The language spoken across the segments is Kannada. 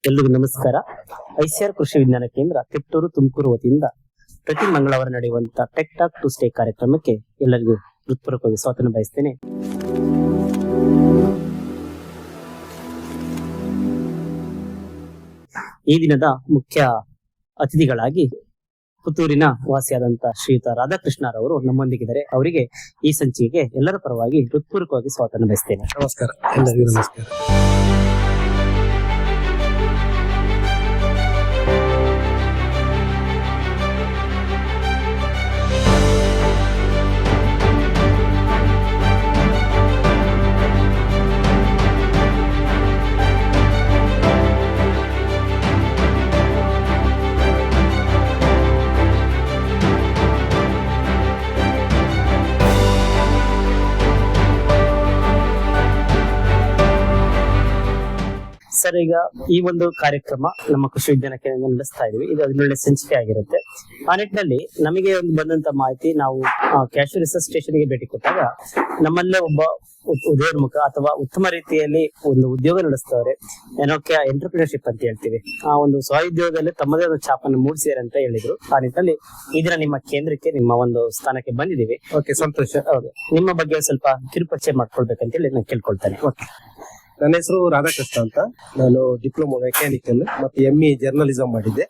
ಎಲ್ರಿಗೂ ನಮಸ್ಕಾರ. ಐಸಿಆರ್ ಕೃಷಿ ವಿಜ್ಞಾನ ಕೇಂದ್ರ ತಿಟ್ಟೂರು ತುಮಕೂರು ವತಿಯಿಂದ ಪ್ರತಿ ಮಂಗಳವಾರ ನಡೆಯುವಂತಹ ಟೆಕ್ ಟಾಕ್ ಟು ಸ್ಟೇ ಕಾರ್ಯಕ್ರಮಕ್ಕೆ ಎಲ್ಲರಿಗೂ ಹೃತ್ಪೂರ್ವಕವಾಗಿ ಸ್ವಾಗತ ಬಯಸ್ತೇನೆ. ಈ ದಿನದ ಮುಖ್ಯ ಅತಿಥಿಗಳಾಗಿ ಪುತ್ತೂರಿನ ವಾಸಿಯಾದಂತಹ ಶ್ರೀಯುತ ರಾಧಾಕೃಷ್ಣರವರು ನಮ್ಮೊಂದಿಗಿದ್ದಾರೆ. ಅವರಿಗೆ ಈ ಸಂಚಿಕೆಗೆ ಎಲ್ಲರ ಪರವಾಗಿ ಹೃತ್ಪೂರ್ವಕವಾಗಿ ಸ್ವಾಗತ ಬಯಸ್ತೇನೆ. ನಮಸ್ಕಾರ, ಎಲ್ಲರಿಗೂ ನಮಸ್ಕಾರ. ಸರ್, ಈಗ ಈ ಒಂದು ಕಾರ್ಯಕ್ರಮ ನಮ್ಮ ಕೃಷಿ ವಿಜ್ಞಾನ ಕೇಂದ್ರ ನಡೆಸ್ತಾ ಇದೀವಿ. ಇದು ಒಳ್ಳೆ ಸಂಚಿಕೆ ಆಗಿರುತ್ತೆ. ಆ ನಿಟ್ಟಿನಲ್ಲಿ ನಮಗೆ ಒಂದು ಬಂದಂತ ಮಾಹಿತಿ, ನಾವು ಕ್ಯಾಶ್ಯೂ ರಿಸರ್ಚ್ ಸ್ಟೇಷನ್ ಗೆ ಭೇಟಿ ಕೊಟ್ಟಾಗ ನಮ್ಮಲ್ಲೇ ಒಬ್ಬ ಉದಯೋನ್ಮುಖ ಅಥವಾ ಉತ್ತಮ ರೀತಿಯಲ್ಲಿ ಒಂದು ಉದ್ಯೋಗ ನಡೆಸ್ತವ್ರೆ, ಏನೋ ಎಂಟರ್ಪ್ರಿನರ್ಶಿಪ್ ಅಂತ ಹೇಳ್ತೀವಿ, ಆ ಒಂದು ಸ್ವಉದ್ಯೋಗದಲ್ಲಿ ತಮ್ಮದೇ ಒಂದು ಛಾಪನ್ನು ಮೂಡಿಸಿದ್ದಾರೆ ಅಂತ ಹೇಳಿದ್ರು. ಆ ನಿಟ್ಟಿನಲ್ಲಿ ಈ ದಿನ ನಿಮ್ಮ ಕೇಂದ್ರಕ್ಕೆ, ನಿಮ್ಮ ಒಂದು ಸ್ಥಾನಕ್ಕೆ ಬಂದಿದ್ದೀವಿ. ಓಕೆ, ಸಂತೋಷ. ಹೌದು, ನಿಮ್ಮ ಬಗ್ಗೆ ಸ್ವಲ್ಪ ಕಿರುಪರಿಚಯ ಮಾಡ್ಕೊಳ್ಬೇಕಂತ ಹೇಳಿ ನಾನು ಕೇಳ್ಕೊಳ್ತೇನೆ. ಓಕೆ, ನನ್ನ ಹೆಸರು ರಾಧಾಕೃಷ್ಣ ಅಂತ. ನಾನು ಡಿಪ್ಲೊಮಾ ಮೆಕ್ಯಾನಿಕಲ್ ಮತ್ತು ME ಜರ್ನಲಿಸಂ ಮಾಡಿದ್ದೆ.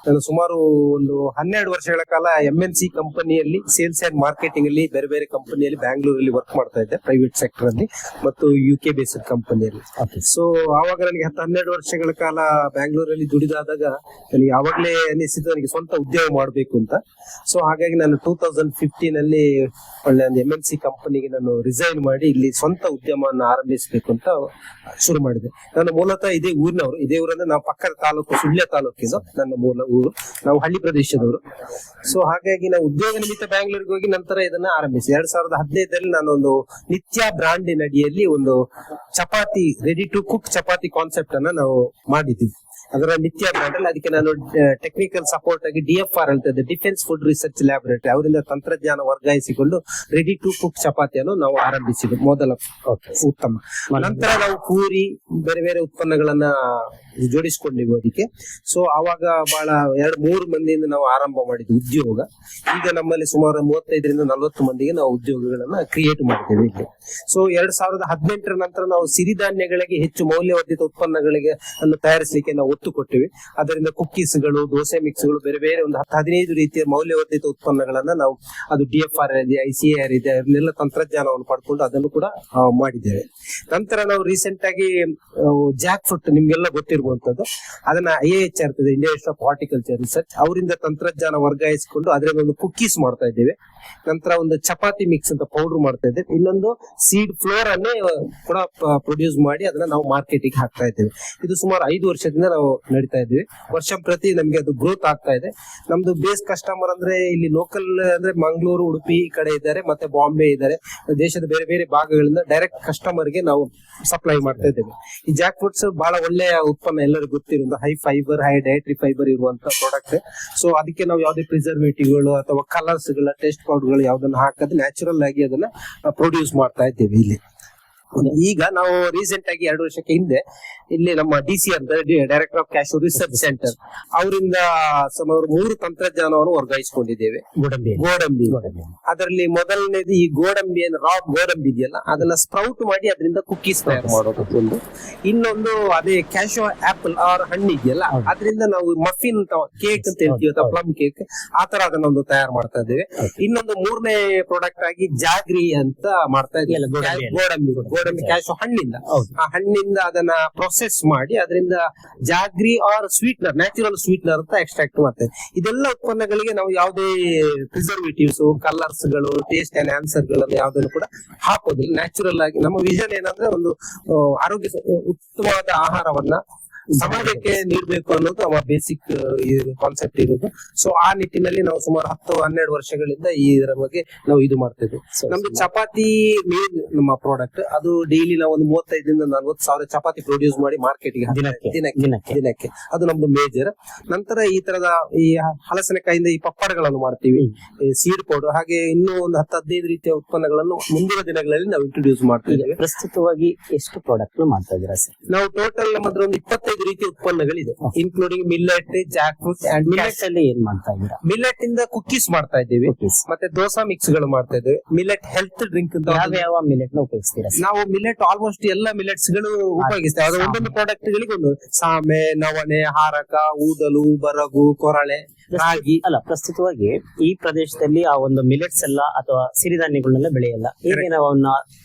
ನಾನು ಸುಮಾರು ಒಂದು 12 ವರ್ಷಗಳ ಕಾಲ MNC ಕಂಪನಿಯಲ್ಲಿ ಸೇಲ್ಸ್ ಅಂಡ್ ಮಾರ್ಕೆಟಿಂಗ್ ಅಲ್ಲಿ ಬೇರೆ ಬೇರೆ ಕಂಪನಿಯಲ್ಲಿ ಬ್ಯಾಂಗ್ಳೂರಲ್ಲಿ ವರ್ಕ್ ಮಾಡ್ತಾ ಇದ್ದೆ, ಪ್ರೈವೇಟ್ ಸೆಕ್ಟರ್ ಅಲ್ಲಿ ಮತ್ತು UK ಬೇಸ್ಡ್ ಕಂಪನಿಯಲ್ಲಿ. ಸೊ ಆವಾಗ ನನಗೆ 12 ವರ್ಷಗಳ ಕಾಲ ಬ್ಯಾಂಗ್ಳೂರಲ್ಲಿ ದುಡಿದಾದಾಗ ನನಗೆ ಯಾವಾಗಲೇ ಅನಿಸಿದ್ದು ನನಗೆ ಸ್ವಂತ ಉದ್ಯೋಗ ಮಾಡಬೇಕು ಅಂತ. ಸೊ ಹಾಗಾಗಿ ನಾನು 2015 ಅಲ್ಲಿ ಒಳ್ಳೆ ಒಂದು MNC ಕಂಪನಿಗೆ ನಾನು ರಿಸೈನ್ ಮಾಡಿ ಇಲ್ಲಿ ಸ್ವಂತ ಉದ್ಯಮವನ್ನು ಆರಂಭಿಸಬೇಕು ಅಂತ ಶುರು ಮಾಡಿದೆ. ನಾನು ಮೂಲತಃ ಇದೇ ಊರಿನವರು. ಇದೇ ಊರಂದ್ರೆ ನಾವು ಪಕ್ಕದ ತಾಲೂಕು, ಸುಳ್ಯ ತಾಲೂಕಿನ ನನ್ನ ಮೂಲ ಊರು. ನಾವು ಹಳ್ಳಿ ಪ್ರದೇಶದವರು. ಸೊ ಹಾಗಾಗಿ ನಾವು ಉದ್ಯೋಗ ನಿಮಿತ್ತ ಬ್ಯಾಂಗ್ಳೂರಿಗೆ ಹೋಗಿ ನಂತರ ಇದನ್ನ ಆರಂಭಿಸಿ 2015 ನಾನೊಂದು ನಿತ್ಯ ಬ್ರಾಂಡಿನ ಅಡಿಯಲ್ಲಿ ಒಂದು ಚಪಾತಿ, ready to cook chapati concept ಅನ್ನ ನಾವು ಮಾಡಿದ್ವಿ. ಅದರ ನಿತ್ಯ ಬ್ರಾಂಡ್ ಅಲ್ಲಿ ಅದಕ್ಕೆ ನಾನು ಟೆಕ್ನಿಕಲ್ ಸಪೋರ್ಟ್ ಆಗಿ DFR ಅಂತ ಡಿಫೆನ್ಸ್ ಫುಡ್ ರಿಸರ್ಚ್ ಲ್ಯಾಬೊರೇಟರಿ ಅವರಿಂದ ತಂತ್ರಜ್ಞಾನ ವರ್ಗಾಯಿಸಿಕೊಂಡು ರೆಡಿ ಟು ಕುಕ್ ಚಪಾತಿಯನ್ನು ನಾವು ಆರಂಭಿಸಿದ್ವಿ ಮೊದಲ. ಉತ್ತಮ. ನಂತರ ನಾವು ಪೂರಿ, ಬೇರೆ ಬೇರೆ ಉತ್ಪನ್ನಗಳನ್ನ ಜೋಡಿಸ್ಕೊಂಡಿವಿ ಅದಕ್ಕೆ. ಸೊ ಅವಾಗ ಬಹಳ 2-3 ಮಂದಿಯಿಂದ ನಾವು ಆರಂಭ ಮಾಡಿದ್ವಿ ಉದ್ಯೋಗ. ಈಗ ನಮ್ಮಲ್ಲಿ ಸುಮಾರು 35ರಿಂದ 40 ಮಂದಿಗೆ ನಾವು ಉದ್ಯೋಗಗಳನ್ನ ಕ್ರಿಯೇಟ್ ಮಾಡಿದ್ದೇವೆ ಇಲ್ಲಿ. ಸೊ 2018 ನಂತರ ನಾವು ಸಿರಿಧಾನ್ಯಗಳಿಗೆ ಹೆಚ್ಚು ಮೌಲ್ಯವರ್ಧಿತ ಉತ್ಪನ್ನಗಳಿಗೆ ಅನ್ನು ತಯಾರಿಸಲಿಕ್ಕೆ ನಾವು ಒತ್ತು ಕೊಟ್ಟಿವಿ. ಅದರಿಂದ ಕುಕ್ಕೀಸ್ಗಳು, ದೋಸೆ ಮಿಕ್ಸ್ಗಳು, ಬೇರೆ ಬೇರೆ ಒಂದು 10-15 ರೀತಿಯ ಮೌಲ್ಯವರ್ಧಿತ ಉತ್ಪನ್ನಗಳನ್ನ ನಾವು, ಅದು DFR ಇದೆ, ICAR ಇದೆ, ಅದನ್ನೆಲ್ಲ ತಂತ್ರಜ್ಞಾನವನ್ನು ಪಡ್ಕೊಂಡು ಅದನ್ನು ಕೂಡ ಮಾಡಿದ್ದೇವೆ. ನಂತರ ನಾವು ರೀಸೆಂಟ್ ಆಗಿ ಜಾಕ್ ಫ್ರೂಟ್ ನಿಮ್ಗೆಲ್ಲ ಗೊತ್ತಿರುವಂತದ್ದು, ಅದನ್ನ IIHR Indian institute of horticulture research ಅವರಿಂದ ತಂತ್ರಜ್ಞಾನ ವರ್ಗಾಯಿಸಿಕೊಂಡು ಅದರಿಂದ ಒಂದು ಕುಕ್ಕೀಸ್ ಮಾಡ್ತಾ ಇದ್ದೇವೆ. ನಂತರ ಒಂದು ಚಪಾತಿ ಮಿಕ್ಸ್ ಅಂತ ಪೌಡರ್ ಮಾಡ್ತಾ ಇದ್ದೇವೆ. ಇನ್ನೊಂದು ಸೀಡ್ ಫ್ಲೋರ್ ಅನ್ನೇ ಕೂಡ ಪ್ರೊಡ್ಯೂಸ್ ಮಾಡಿ ಅದನ್ನ ನಾವು ಮಾರ್ಕೆಟಿಗೆ ಹಾಕ್ತಾ ಇದ್ದೇವೆ. ಇದು ಸುಮಾರು 5 ವರ್ಷದಿಂದ ನಾವು ನಡೀತಾ ಇದ್ದೀವಿ. ವರ್ಷ ಪ್ರತಿ ನಮ್ಗೆ ಅದು ಗ್ರೋತ್ ಆಗ್ತಾ ಇದೆ. ನಮ್ದು ಬೇಸ್ ಕಸ್ಟಮರ್ ಅಂದ್ರೆ ಇಲ್ಲಿ ಲೋಕಲ್ ಅಂದ್ರೆ ಮಂಗಳೂರು, ಉಡುಪಿ ಈ ಕಡೆ ಇದ್ದಾರೆ, ಮತ್ತೆ ಬಾಂಬೆ ಇದ್ದಾರೆ. ದೇಶದ ಬೇರೆ ಬೇರೆ ಭಾಗಗಳಿಂದ ಡೈರೆಕ್ಟ್ ಕಸ್ಟಮರ್ ಗೆ ನಾವು ಸಪ್ಲೈ ಮಾಡ್ತಾ ಇದ್ದೇವೆ. ಈ ಜಾಕ್ ಫ್ರೂಟ್ಸ್ ಬಹಳ ಒಳ್ಳೆಯ ಉತ್ಪನ್ನ, ಎಲ್ಲರಿಗೂ ಗೊತ್ತಿರೋ high fibre, high dietary fibre ಇರುವಂತ ಪ್ರಾಡಕ್ಟ್. ಸೊ ಅದಕ್ಕೆ ನಾವು ಯಾವುದೇ ಪ್ರಿಸರ್ವೇಟಿವ್ಗಳು ಅಥವಾ ಕಲರ್ಸ್ ಗಳ ಟೇಸ್ಟ್ ಪೌಡರ್ಗಳು ಯಾವ್ದನ್ನ ಹಾಕದೆ ನ್ಯಾಚುರಲ್ ಆಗಿ ಅದನ್ನ ಪ್ರೊಡ್ಯೂಸ್ ಮಾಡ್ತಾ ಇದ್ದೇವೆ ಇಲ್ಲಿ. ಈಗ ನಾವು ರೀಸೆಂಟ್ ಆಗಿ 2 ವರ್ಷಕ್ಕೆ ಹಿಂದೆ ಇಲ್ಲಿ ನಮ್ಮ DC ಅಂತ director of cashew research centre ಅವರಿಂದ ಸುಮಾರು 3 ತಂತ್ರಜ್ಞಾನವನ್ನು ವರ್ಗಾಯಿಸಿಕೊಂಡಿದ್ದೇವೆ. ಗೋಡಂಬಿ. ಅದರಲ್ಲಿ ಮೊದಲನೇದು ಈ ಗೋಡಂಬಿ, ರಾ ಗೋಡಂಬಿ ಇದೆಯಲ್ಲ, ಅದನ್ನ ಸ್ಪ್ರೌಟ್ ಮಾಡಿ ಅದರಿಂದ ಕುಕ್ಕೀಸ್ ತಯಾರು ಮಾಡೋದು ಒಂದು. ಇನ್ನೊಂದು ಅದೇ ಕ್ಯಾಶ್ಯೂ ಆಪಲ್ ಆರ್ ಹಣ್ಣು ಇದೆಯಲ್ಲ, ಅದರಿಂದ ನಾವು ಮಫಿನ್ ಕೇಕ್ ಅಂತ ಹೇಳ್ತೀವಿ, ಅಥವಾ ಪ್ಲಮ್ ಕೇಕ್, ಆತರ ಅದನ್ನೊಂದು ತಯಾರು ಮಾಡ್ತಾ ಇದ್ದೇವೆ. ಇನ್ನೊಂದು 3ನೇ ಪ್ರಾಡಕ್ಟ್ ಆಗಿ ಜಾಗ್ರಿ ಅಂತ ಮಾಡ್ತಾ ಇದ್ದೇವೆ. ಗೋಡಂಬಿ ಕ್ಯಾಶ್ಯೂ ಹಣ್ಣಿಂದ, ಆ ಹಣ್ಣಿಂದ ಅದನ್ನ ಪ್ರೊಸೆಸ್ ಮಾಡಿ ಅದರಿಂದ jaggery or sweetener, natural sweetener ಅಂತ ಎಕ್ಸ್ಟ್ರಾಕ್ಟ್ ಮಾಡ್ತೇವೆ. ಇದೆಲ್ಲ ಉತ್ಪನ್ನಗಳಿಗೆ ನಾವು ಯಾವುದೇ ಪ್ರಿಸರ್ವೇಟಿವ್ಸ್, ಕಲರ್ಸ್ ಗಳು, ಟೇಸ್ಟ್ ಎನ್ಹಾನ್ಸರ್ ಗಳನ್ನು ಯಾವುದನ್ನು ಕೂಡ ಹಾಕೋದಿಲ್ಲ. ನ್ಯಾಚುರಲ್ ಆಗಿ ನಮ್ಮ ವಿಷನ್ ಏನಂದ್ರೆ ಒಂದು ಆರೋಗ್ಯ ಉತ್ತಮವಾದ ಆಹಾರವನ್ನ ಸಮಾಜಕ್ಕೆ ನೀಡಬೇಕು ಅನ್ನೋದು ನಮ್ಮ ಬೇಸಿಕ್ ಕಾನ್ಸೆಪ್ಟ್ ಇರೋದು. ಸೊ ಆ ನಿಟ್ಟಿನಲ್ಲಿ ನಾವು ಸುಮಾರು 10-12 ವರ್ಷಗಳಿಂದ ಇದರ ಬಗ್ಗೆ ನಾವು ಇದು ಮಾಡ್ತಿದ್ವಿ. ನಮ್ದು ಚಪಾತಿ ಮೇನ್ ನಮ್ಮ ಪ್ರಾಡಕ್ಟ್. ಅದು ಡೈಲಿ ನಾವು ಒಂದು 35ರಿಂದ 40 ಸಾವಿರ ಚಪಾತಿ ಪ್ರೊಡ್ಯೂಸ್ ಮಾಡಿ ಮಾರ್ಕೆಟ್ಗೆ ದಿನಕ್ಕೆ ಅದು ನಮ್ದು ಮೇಜರ್. ನಂತರ ಈ ತರದ ಈ ಹಲಸಿನಕಾಯಿಂದ ಈ ಪಪ್ಪಡಗಳನ್ನು ಮಾಡ್ತೀವಿ, ಸೀಡ್ ಪೌಡರ್, ಹಾಗೆ ಇನ್ನೂ ಒಂದು 10-15 ರೀತಿಯ ಉತ್ಪನ್ನಗಳನ್ನು ಮುಂದಿನ ದಿನಗಳಲ್ಲಿ ನಾವು ಇಂಟ್ರೊಡ್ಯೂಸ್ ಮಾಡ್ತಾ ಇದ್ದೇವೆ. ಪ್ರಸ್ತುತವಾಗಿ ಎಷ್ಟು ಪ್ರಾಡಕ್ಟ್ ಮಾಡ್ತಾ ಇದ್ದೀರಾ ಸರ್? ನಾವು ಟೋಟಲ್ ಮಾತ್ರ ಒಂದು 25 15 ರೀತಿಯ ಉತ್ಪನ್ನಗಳಿದೆ, including millet, jackfruit and millet ಅಲ್ಲಿ ಏನ್ ಮಾಡ್ತಾ ಇದ್ದೀರಾ? ಮಿಲ್ಲೆಟ್ ಇಂದ ಕುಕ್ಕೀಸ್ ಮಾಡ್ತಾ ಇದ್ದೀವಿ, ಮತ್ತೆ ದೋಸಾ ಮಿಕ್ಸ್ ಗಳು ಮಾಡ್ತಾ ಇದ್ದೇವೆ. ಮಿಲ್ಲೆಟ್ ಹೆಲ್ತ್ ಡ್ರಿಂಕ್ ಅಂತ ಯಾವ ಯಾವ ಮಿಲೆಟ್ ನ ಉಪಯೋಗಿಸ್ತೀರಾ sir? ನಾವು ಮಿಲ್ಲೆಟ್ ಆಲ್ಮೋಸ್ಟ್ ಎಲ್ಲ ಮಿಲೆಟ್ಸ್ ಗಳು ಉಪಯೋಗಿಸ್ತೇವೆ. ಅದು ಒಂದೊಂದು ಪ್ರಾಡಕ್ಟ್ ಗಳಿಗೆ ಒಂದು ಸಾಮೆ, ನವಣೆ, ಹಾರಕ, ಊದಲು, ಬರಗು, ಕೊರಳೆ, ರಾಗಿ. ಅಲ್ಲ, ಪ್ರಸ್ತುತವಾಗಿ ಈ ಪ್ರದೇಶದಲ್ಲಿ ಆ ಒಂದು ಮಿಲೆಟ್ಸ್ ಎಲ್ಲ ಅಥವಾ ಸಿರಿಧಾನ್ಯಗಳನ್ನೆಲ್ಲ ಬೆಳೆಯಲ್ಲ. ಹೇಗೆ ನಾವು ಅವನ್ನ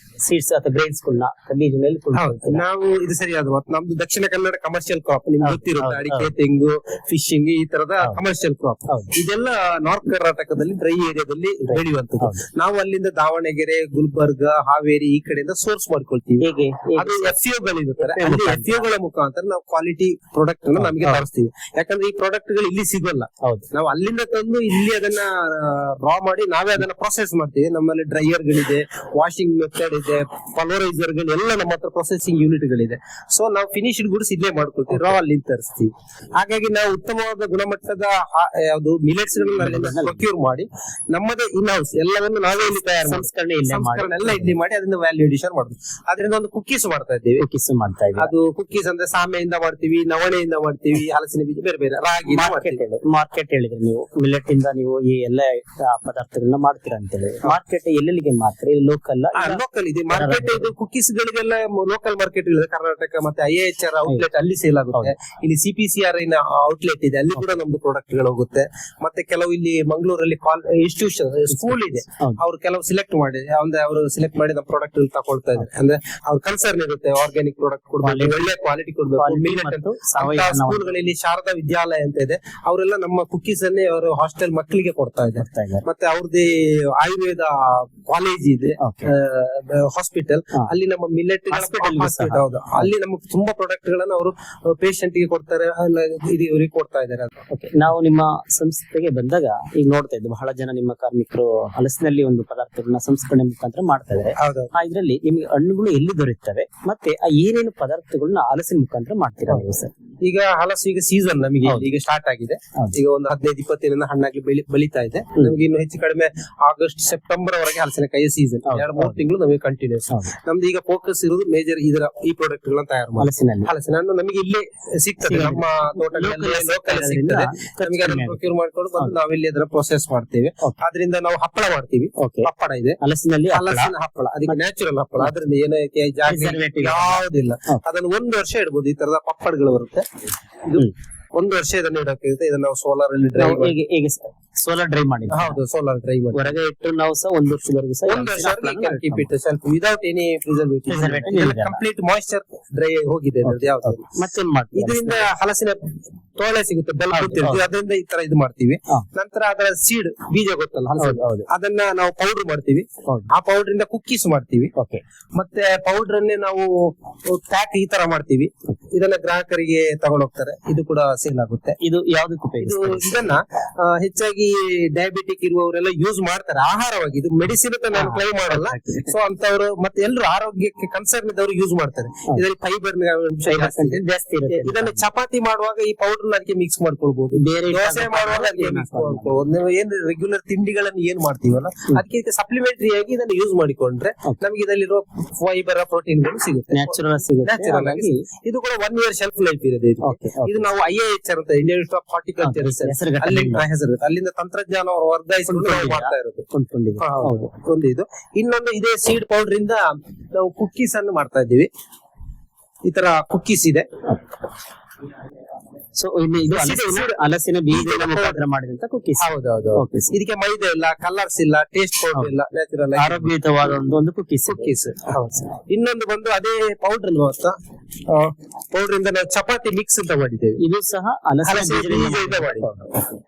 ಸೀಡ್ಸ್ ಅಥವಾ ಗ್ರೈನ್ಸ್ ಗಳನ್ನ ಬೀಜಗಳಲ್ಲಿ ಹೌದು, ನಾವು ಇದು ಸರಿಯಾದ ಮಾತು. ನಮ್ದು ದಕ್ಷಿಣ ಕನ್ನಡ ಕಮರ್ಷಿಯಲ್ ಕ್ರಾಪ್ ನಿಮ್ಗೆ ಗೊತ್ತಿರುತ್ತೆ, ಅಡಿಕೆ, ತೆಂಗು, ಫಿಶಿಂಗ್, ಈ ತರದ ಕಮರ್ಷಿಯಲ್ ಕ್ರಾಪ್. ಇದೆಲ್ಲ ನಾರ್ತ್ ಕರ್ನಾಟಕದಲ್ಲಿ ಡ್ರೈ ಏರಿಯಾದಲ್ಲಿ ಬೆಳೆಯುವಂತದ್ದು. ನಾವು ಅಲ್ಲಿಂದ ದಾವಣಗೆರೆ, ಗುಲ್ಬರ್ಗ, ಹಾವೇರಿ ಈ ಕಡೆಯಿಂದ ಸೋರ್ಸ್ ಮಾಡ್ಕೊಳ್ತೀವಿ. ಹೇಗೆ ಅದು FAO ಗಳಿರುತ್ತಾರೆ, ಅಲ್ಲಿ FAO ಗಳ ಮುಖಾಂತರ ನಾವು ಕ್ವಾಲಿಟಿ ಪ್ರಾಡಕ್ಟ್ ಅನ್ನು ನಮಗೆ ತರಿಸ್ತೀವಿ. ಯಾಕಂದ್ರೆ ಈ ಪ್ರಾಡಕ್ಟ್ ಗಳು ಇಲ್ಲಿ ಸಿಗೋಲ್ಲ. ನಾವು ಅಲ್ಲಿಂದ ತಂದು ಇಲ್ಲಿ ಅದನ್ನ ರಾ ಮಾಡಿ ನಾವೇ ಅದನ್ನ ಪ್ರೊಸೆಸ್ ಮಾಡ್ತೀವಿ. ನಮ್ಮಲ್ಲಿ ಡ್ರೈಯರ್ ಗಳಿದೆ, ವಾಷಿಂಗ್ ಮೆಥಡ್ ಇದೆ, ಪಲ್ವರೈಸರ್ ಗಳು ನಮ್ಮ ಹತ್ರ ಪ್ರೊಸೆಸಿಂಗ್ ಯೂನಿಟ್ ಗಳಿದೆ. ಸೊ ನಾವು ಫಿನಿಶ್ಡ್ ಗುಡ್ಸ್ ಇಲ್ಲೇ ಮಾಡ್ಕೊಳ್ತೀವಿ, ರಾ ಅಲ್ಲಿ ತರಿಸ್ತೀವಿ. ಹಾಗಾಗಿ ನಾವು ಉತ್ತಮವಾದ ಗುಣಮಟ್ಟದ ಯಾವುದು ಮಿಲೆಟ್ಸ್ ಗಳನ್ನ ಪ್ರೊಕ್ಯೂರ್ ಮಾಡಿ ನಮ್ಮದೇ ಇನ್ ಹೌಸ್ ಎಲ್ಲವನ್ನು ನಾವೇ ಇಲ್ಲಿ ತಯಾರು ಸಂಸ್ಕರಣೆ ಎಲ್ಲ ಇಲ್ಲಿ ಮಾಡಿ ಅದನ್ನ ವ್ಯಾಲ್ಯೂ ಅಡಿಷನ್ ಮಾಡುದು. ಅದರಿಂದ ಒಂದು ಕುಕ್ಕೀಸ್ ಮಾಡ್ತಾ ಇದ್ದೀವಿ. ಅದು ಕುಕ್ಕೀಸ್ ಅಂದ್ರೆ ಸಾಮೆಯಿಂದ ಮಾಡ್ತೀವಿ, ನವಣೆಯಿಂದ ಮಾಡ್ತೀವಿ, ಹಲಸಿನ ಬೀಜ, ಬೇರೆ ಬೇರೆ ರಾಗಿ. ಮಾರ್ಕೆಟ್ ಹೇಳಿದ್ರೆ ನೀವು ಮಿಲೆಟ್ ಇಂದ ನೀವು ಈ ಎಲ್ಲ ಪದಾರ್ಥಗಳನ್ನ ಮಾಡ್ತೀರಾ ಅಂತ ಹೇಳಿ, ಮಾರ್ಕೆಟ್ ಎಲ್ಲೆಲ್ಲಿಗೆ ಮಾತ್ರ ಲೋಕಲ್ ಇದೆ ಮಾರ್ಕೆಟ್. ಇದು ಕುಕ್ಕೀಸ್ ಗಳಿಗೆಲ್ಲ ಲೋಕಲ್ ಮಾರ್ಕೆಟ್ ಇದೆ, ಕರ್ನಾಟಕ ಮತ್ತೆ IIHR ಔಟ್ಲೆಟ್ ಅಲ್ಲಿ ಸೇಲ್ ಆಗುತ್ತೆ. ಇಲ್ಲಿ CPCRI ಔಟ್ಲೆಟ್ ಇದೆ, ಅಲ್ಲಿ ಕೂಡ ನಮ್ದು ಪ್ರಾಡಕ್ಟ್ ಗಳು ಹೋಗುತ್ತೆ. ಮತ್ತೆ ಕೆಲವು ಇಲ್ಲಿ ಮಂಗಳೂರಲ್ಲಿ ಇನ್ಸ್ಟಿಟ್ಯೂಷನ್ ಸ್ಕೂಲ್ ಇದೆ, ಅವ್ರು ಕೆಲವು ಸಿಲೆಕ್ಟ್ ಮಾಡಿ ಅವರು ಸಿಲೆಕ್ಟ್ ಮಾಡಿ ನಮ್ಮ ಪ್ರಾಡಕ್ಟ್ ತಗೊಳ್ತಾ ಇದ್ದಾರೆ. ಅಂದ್ರೆ ಅವ್ರ ಕನ್ಸರ್ನ್ ಇರುತ್ತೆ, ಆರ್ಗ್ಯಾನಿಕ್ ಪ್ರಾಡಕ್ಟ್ ಕೊಡ್ಬೇಕು, ಒಳ್ಳೆ ಕ್ವಾಲಿಟಿ ಕೊಡ್ಬೇಕು. ಸ್ಕೂಲ್ಗಳಲ್ಲಿ ಶಾರದಾ ವಿದ್ಯಾಲಯ ಅಂತ ಇದೆ, ಅವರೆಲ್ಲ ನಮ್ಮ ಕುಕ್ಕೀಸ್ ಅನ್ನೇ ಅವರು ಹಾಸ್ಟೆಲ್ ಮಕ್ಕಳಿಗೆ ಕೊಡ್ತಾ ಇದ್ದಾರೆ. ಮತ್ತೆ ಅವ್ರದ್ದು ಆಯುರ್ವೇದ ಕಾಲೇಜ್ ಇದೆ, ಹಾಸ್ಪಿಟಲ್, ಅಲ್ಲಿ ನಮ್ಮ ಮಿಲೆಟ್ ಹೌದು, ಅಲ್ಲಿ ನಮಗೆ ತುಂಬಾ ಪ್ರಾಡಕ್ಟ್ ಗಳನ್ನ ಅವರು ಪೇಷಂಟ್ ಗೆ ಕೊಡ್ತಾರೆ, ಇವರಿಗೆ ಕೊಡ್ತಾ ಇದ್ದಾರೆ. ನಾವು ನಿಮ್ಮ ಸಂಸ್ಥೆಗೆ ಬಂದಾಗ ಈಗ ನೋಡ್ತಾ ಇದ್ದು ಬಹಳ ಜನ ನಿಮ್ಮ ಕಾರ್ಮಿಕರು ಹಲಸಿನಲ್ಲಿ ಒಂದು ಪದಾರ್ಥಗಳನ್ನ ಸಂಸ್ಕರಣೆ ಮುಖಾಂತರ ಮಾಡ್ತಾ ಇದ್ದಾರೆ. ಇದ್ರಲ್ಲಿ ನಿಮ್ಗೆ ಹಣ್ಣುಗಳು ಎಲ್ಲಿ ದೊರೆಯುತ್ತವೆ ಮತ್ತೆ ಆ ಏನೇನು ಪದಾರ್ಥಗಳನ್ನ ಹಲಸಿನ ಮುಖಾಂತರ ಮಾಡ್ತೀರಾ ನೀವು ಸರ್? ಈಗ ಹಲಸು ಈಗ ಸೀಸನ್ ನಮಗೆ ಈಗ ಸ್ಟಾರ್ಟ್ ಆಗಿದೆ. ಈಗ ಒಂದು 15-20 ದಿನ ಹಣ್ಣಾಗಿ ಬೆಳೀತಾ ಇದೆ. ನಮ್ಗೆ ಇನ್ನು ಹೆಚ್ಚು ಕಡಿಮೆ ಆಗಸ್ಟ್ ಸೆಪ್ಟೆಂಬರ್ ವರೆಗೆ ಹಲಸಿನಕಾಯಿ ಸೀಸನ್, 2-3 ತಿಂಗಳು ನಮಗೆ ಕಂಟಿನ್ಯೂಸ್. ನಮ್ದು ಈಗ ಫೋಕಸ್ ಇರುವುದು ಮೇಜರ್ ಈ ಪ್ರಾಡಕ್ಟ್ ಗಳನ್ನ ತಯಾರು ಮಾಡಿ ಹಲಸಿನ ಹಣ್ಣು ನಮಗೆ ಇಲ್ಲೇ ಸಿಗ್ತದೆ, ನಮ್ಮ ತೋಟಗಳಲ್ಲಿ ಲೋಕಲ್ ಸಿಗ್ತದೆ. ನಮಗೆ ಅದನ್ನ ಪ್ರೊಕ್ಯೂರ್ ಮಾಡ್ಕೊಂಡು ಬಂದು ನಾವಿಲ್ಲಿ ಅದನ್ನ ಪ್ರೊಸೆಸ್ ಮಾಡ್ತೇವೆ. ಅದರಿಂದ ನಾವು ಹಪ್ಪಳ ಮಾಡ್ತೀವಿ. ಹಪ್ಪಳ ಇದೆ ಹಲಸಿನ ಹಪ್ಪಳ, ಅದಕ್ಕೆ ನ್ಯಾಚುರಲ್ ಹಪ್ಪಳ, ಅದರಿಂದ ಏನಕ್ಕೆ ಯಾವುದಿಲ್ಲ. ಅದನ್ನು 1 ವರ್ಷ ಇಡ್ಬೋದು. ಈ ತರದ ಪಪ್ಪಡಗಳು ಬರುತ್ತೆ, ಇದು 1 ವರ್ಷ ಇದನ್ನ ಇಡಕ್ಕೆ. ಇದನ್ನ ನಾವು ಸೋಲಾರ್ ಅಲ್ಲಿ ಸೋಲಾರ್ ಡ್ರೈ ಮಾಡಿ. ಹೌದು, ಸೋಲಾರ್ ಡ್ರೈ ಮಾಡಿ ಹೊರಗೆ ಇಟ್ಟು ನಾವು ಸಹ 1 ವರ್ಷದವರೆಗೂ ಸಹ without any preservative complete moisture dry ಹೋಗಿದೆ. ಮತ್ತೆ ಇದರಿಂದ ಹಲಸಿನ ತೋಳೆ ಸಿಗುತ್ತೆ, ಬೆಲ್ಲ ಗೊತ್ತಿರ್ತೀವಿ, ಅದರಿಂದ ಈ ತರ ಇದು ಮಾಡ್ತೀವಿ. ನಂತರ ಅದರ ಸೀಡ್ ಬೀಜ ಗೊತ್ತಲ್ಲ, ಅದನ್ನ ನಾವು ಪೌಡರ್ ಮಾಡ್ತೀವಿ. ಆ ಪೌಡರ್ ಇಂದ ಕುಕ್ಕೀಸ್ ಮಾಡ್ತೀವಿ. ಮತ್ತೆ ಪೌಡರ್ ಅನ್ನೇ ನಾವು ಪ್ಯಾಕ್ ಈ ತರ ಮಾಡ್ತೀವಿ. ಇದನ್ನ ಗ್ರಾಹಕರಿಗೆ ತಗೊಂಡೋಗ್ತಾರೆ, ಇದು ಕೂಡ ಸೇಲ್ ಆಗುತ್ತೆ. ಇದು ಯಾವ್ದಕ್ಕೂ ಇದನ್ನ ಹೆಚ್ಚಾಗಿ ಡಯಾಬಿಟಿಕ್ ಇರುವವರೆಲ್ಲ ಯೂಸ್ ಮಾಡ್ತಾರೆ ಆಹಾರವಾಗಿ. ಇದು ಮೆಡಿಸಿನ್ ಅಂತ ನಾನು ಕ್ಲೈಮ್ ಮಾಡಲ್ಲ. ಸೊ ಅಂತವ್ರು ಮತ್ತೆ ಎಲ್ಲರೂ ಆರೋಗ್ಯಕ್ಕೆ ಕನ್ಸರ್ನ್ ಇದ್ದವರು ಯೂಸ್ ಮಾಡ್ತಾರೆ. ಇದರಲ್ಲಿ ಫೈಬರ್ ಜಾಸ್ತಿ ಇರುತ್ತೆ. ಇದನ್ನ ಚಪಾತಿ ಮಾಡುವಾಗ ಈ ಪೌಡರ್ ಅದಕ್ಕೆ ಮಿಕ್ಸ್ ಮಾಡ್ಕೊಳ್ಬಹುದು, ಬೇರೆ ದೋಸೆ ಮಾಡುವಾಗ ಅದಕ್ಕೆ ಮಿಕ್ಸ್ ಮಾಡ್ಕೊಳ್ಬಹುದು. ನೀವು ಏನ್ ರೆಗ್ಯುಲರ್ ತಿಂಡಿಗಳನ್ನು ಏನ್ ಮಾಡ್ತೀವಲ್ಲ ಅದಕ್ಕೆ ಸಪ್ಲಿಮೆಂಟರಿ ಆಗಿ ಇದನ್ನ ಯೂಸ್ ಮಾಡಿಕೊಂಡ್ರೆ ನಮ್ಗೆ ಇದರಲ್ಲಿರುವ ಫೈಬರ್ ಪ್ರೋಟೀನ್ ಗಳು ಸಿಗುತ್ತೆ, ನ್ಯಾಚುರಲ್ ಆಗಿ. ಇದು ಕೂಡ 1 year ಶೆಲ್ಫ್ ಲೈಫ್ ಇದೆ. ಇದು ನಾವು IIHR ಅಂತ ಇಂಡಿಯನ್ ಇನ್ಸ್ಟಿಟ್ಯೂಟ್ ಆಫ್ ಹಾರ್ಟಿಕಲ್ಚರ್ ಅಲ್ಲಿಂದ ತಂತ್ರಜ್ಞಾನ ವರ್ಗಾಯಿಸಿಕೊಂಡು ಮಾಡ್ತಾ ಇರೋದು ಒಂದು. ಇದು ಇನ್ನೊಂದು ಇದೇ ಸೀಡ್ ಪೌಡರ್ ಇಂದ ನಾವು ಕುಕ್ಕೀಸ್ ಅನ್ನು ಮಾಡ್ತಾ ಇದ್ದೀವಿ. ಈ ತರ ಕುಕ್ಕೀಸ್ ಇದೆ. ಸೊ ಇದು ಹಲಸಿನ ಬೀಜದ ಮುಖಾಂತರ ಮಾಡಿದಂತ ಕುಕ್ಕೀಸ್. ಹೌದೌದು. ಇದಕ್ಕೆ ಮೈದಾ ಇಲ್ಲ, ಕಲರ್ಸ್ ಇಲ್ಲ, ಟೇಸ್ಟ್ ಪೌಡರ್ ಇಲ್ಲ, ನ್ಯಾಚುರಲ್ ಆರೋಗ್ಯಯುತವಾದ ಒಂದು ಕುಕ್ಕೀಸ್. ಇನ್ನೊಂದು ಬಂದು ಅದೇ ಪೌಡರ್ ಪೌಡರ್ ಇಂದ ನಾವು ಚಪಾತಿ ಮಿಕ್ಸ್ ಅಂತ ಮಾಡಿದ್ದೇವೆ. ಇದು ಸಹ ಹಲಸಿನ ಬೀಜದಿಂದ ಮಾಡಿ.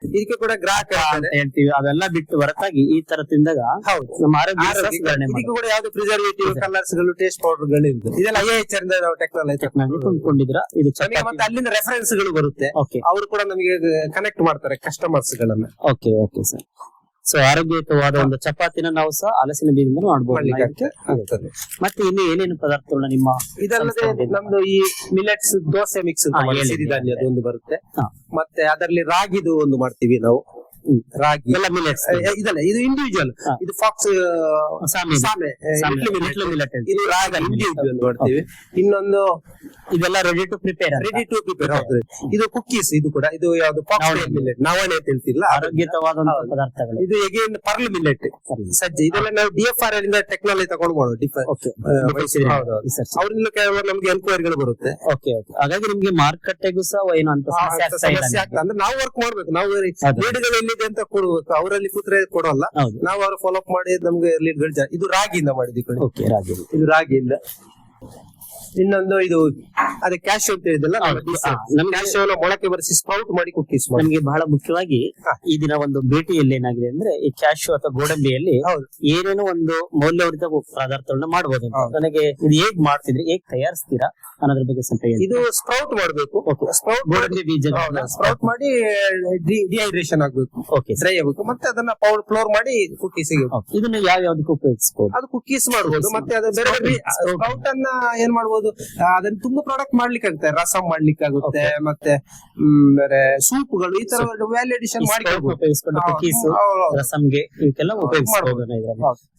ಇದಕ್ಕೆ ಕೂಡ ಗ್ರಾಹಕ ಅಂತ ಹೇಳ್ತೀವಿ. ಅದೆಲ್ಲ ಬಿಟ್ಟು ಹೊರತಾಗಿ ಈ ತರ ತಿಂದಾಗ ನಮ್ಮ ಆರೋಗ್ಯ ಇದಕ್ಕೆ ಕೂಡ ಯಾವ್ದು ಪ್ರಿಸರ್ವೇಟಿವ್, ಕಲರ್ಸ್ ಗಳು, ಟೇಸ್ಟ್ ಪೌಡರ್ ಗಳು ಇರುತ್ತೆ. ಇದೆಲ್ಲ IIHR ಇಂದ ನಾವು ಟೆಕ್ನಾಲಜಿ ಕೊಂಡ್ಕೊಂಡಿದ್ರ. ಇದು ಮತ್ತೆ ಅಲ್ಲಿಂದ ರೆಫರೆನ್ಸ್ ಗಳು ಬರುತ್ತೆ. ಅವರು ಕೂಡ ನಮಗೆ ಕನೆಕ್ಟ್ ಮಾಡ್ತಾರೆ ಕಸ್ಟಮರ್ಸ್ ಗಳನ್ನ. Okay sir. ಸೊ ಆರೋಗ್ಯಯುತವಾದ ಒಂದು ಚಪಾತಿನ ನಾವು ಸಹ ಹಲಸಿನ ಬೀಜದಿಂದ ಮಾಡಬಹುದು. ಮತ್ತೆ ಇನ್ನು ಏನೇನು ಪದಾರ್ಥಗಳನ್ನ ನಿಮ್ಮ ಇದಲ್ಲದೆ ನಮ್ದು ಈ ಮಿಲೆಟ್ಸ್ ದೋಸೆ ಮಿಕ್ಸ್ ಸಿರಿಧಾನ್ಯದ ಒಂದು ಬರುತ್ತೆ. ಮತ್ತೆ ಅದರಲ್ಲಿ ರಾಗಿದು ಒಂದು ಮಾಡ್ತೀವಿ ನಾವು. ರಾಗಿ ಎಲ್ಲ ಮಿಲೆಟ್ಸ್ ಇದಲ್ಲ, ಇದು ಇಂಡಿವಿಜುವಲ್. ಹಾ. ಇದು ಫಾಕ್ಸ್ ಸಾಮೆ ಸಾಮೆ little millet ಅಂತ. ಇದು ರಾಗಿ ಇಂಡಿವಿಜುವಲ್ ಮಾಡ್ತೀವಿ. ಇನ್ನೊಂದು ಇದೆಲ್ಲ ready to prepare ready to prepare. ಹೌದು, ಇದು ಕುಕ್ಕೀಸ್. ಇದು ಕೂಡ ಇದು ಯಾವ್ದು ಫಾಕ್ಸ್ ಮಿಲೆಟ್, ನವಣೆ ಅಂತ ಹೇಳ್ತಿಲ್ಲ, ಆರೋಗ್ಯಯುತವಾದಂತಹ ಪದಾರ್ಥಗಳು. ಇದು ಹೇಗೆ ಪರ್ಲ್ ಮಿಲೆಟ್, ಸಜ್ಜೆ. ಇದೆಲ್ಲ ನಾವು DFR ಇಂದ ಟೆಕ್ನಾಲಜಿ ತಗೊಂಡು ಮಾಡೋದು. ಅವರಿಂದ ನಮ್ಗೆ ಎನ್ಕ್ವೈರಿಗಳು ಬರುತ್ತೆ. Okay okay. ಹಾಗಾಗಿ ನಿಮ್ಗೆ ಮಾರುಕಟ್ಟೆಗೂ ಸಹ ಏನು ಅಂತ ಸಮಸ್ಯೆ ಆಗ್ತಾ ಇಲ್ಲ ಸಮಸ್ಯೆ ಆಗ್ತದೆ. ಅಂದ್ರೆ ನಾವು ವರ್ಕ್ ಮಾಡ್ಬೇಕು, ನಾವು ಲೀಡ್ಗಳು ಎಲ್ಲಿದೆ ಅಂತ ಕೊಡ್ಬೇಕು. ಅವರಲ್ಲಿ ಕೂತ್ರೆ ಕೊಡೋಲ್ಲ, ಹೌದು. ನಾವು ಅವ್ರ ಫಾಲೋ ಅಪ್ ಮಾಡಿ ನಮ್ಗೆ ಲೀಡ್ಗಳು ಇದು ರಾಗಿಯಿಂದ ಮಾಡಿದ್ವಿ ಕಡೆ. ಓಕೆ, ರಾಗಿ. ಇದು ರಾಗಿಯಿಂದ. ಇನ್ನೊಂದು ಇದು ಅದೇ ಕ್ಯಾಶ್ ಅಂತ ಹೇಳಿದಲ್ಲ, ನಮ್ಗೆ ಕ್ಯಾಶ್ ಮೊಳಕೆ ಬರೆಸಿ ಸ್ಪ್ರೌಟ್ ಮಾಡಿ ಕುಕ್ಕೀಸ್ ಮಾಡಿ. ನಮ್ಗೆ ಬಹಳ ಮುಖ್ಯವಾಗಿ ಈ ದಿನ ಒಂದು ಭೇಟಿಯಲ್ಲಿ ಏನಾಗಿದೆ ಅಂದ್ರೆ, ಈ ಕ್ಯಾಶು ಅಥವಾ ಗೋಡಂಬಿಯಲ್ಲಿ ಹೌದು. ಏನೇನೋ ಒಂದು ಮೌಲ್ಯವರ್ಧಿತ ಪದಾರ್ಥಗಳನ್ನ ಮಾಡಬಹುದು ಅಂತ. ನನಗೆ ಇದು ಹೇಗ್ ಮಾಡ್ತಿದ್ರಿ, ಹೇಗ್ ತಯಾರಿಸ್ತೀರಾ ಅನ್ನೋದ್ರ ಬಗ್ಗೆ ಸ್ವಲ್ಪ ಹೇಳಿ. ಇದು ಸ್ಪ್ರೌಟ್ ಮಾಡ್ಬೇಕು. ಸ್ಪ್ರೌಟ್ ಗೋಡಂಬಿ ಬೀಜ ಸ್ಪ್ರೌಟ್ ಮಾಡಿ ಡಿಹೈಡ್ರೇಷನ್ ಆಗ್ಬೇಕು, ಓಕೆ, ಡ್ರೈ ಆಗ್ಬೇಕು. ಮತ್ತೆ ಅದನ್ನ ಪೌಡರ್ ಫ್ಲೋರ್ ಮಾಡಿ ಕುಕ್ಕೀಸ್ ಇದನ್ನ ಯಾವ ಯಾವ್ದಕ್ಕೆ ಉಪಯೋಗಿಸಬಹುದು? ಅದು ಕುಕ್ಕೀಸ್ ಮಾಡಬಹುದು. ಮತ್ತೆ ಅದು ಬೇರೆ ಬೇರೆ ಸ್ಪ್ರೌಟ್ ಅನ್ನ ಏನ್ ಮಾಡಬಹುದು, ಅದನ್ನ ತುಂಬಾ ಪ್ರಾಡಕ್ಟ್ ಮಾಡ್ಲಿಕ್ಕೆ ಆಗುತ್ತೆ. ರಸಂ ಮಾಡ್ಲಿಕ್ಕೆ ಆಗುತ್ತೆ, ಮತ್ತೆ ಬೇರೆ ಸೂಪ್ಗಳು, ಈ ತರ ವ್ಯಾಲ್ಯೂ ಅಡಿಷನ್ ಮಾಡಿ ಉಪಯೋಗಿಸ್ಕೊಂಡು ಕುಕೀಸ್, ರಸಂಗೆ ಇವಕ್ಕೆಲ್ಲ ಉಪಯೋಗಿಸಬಹುದು.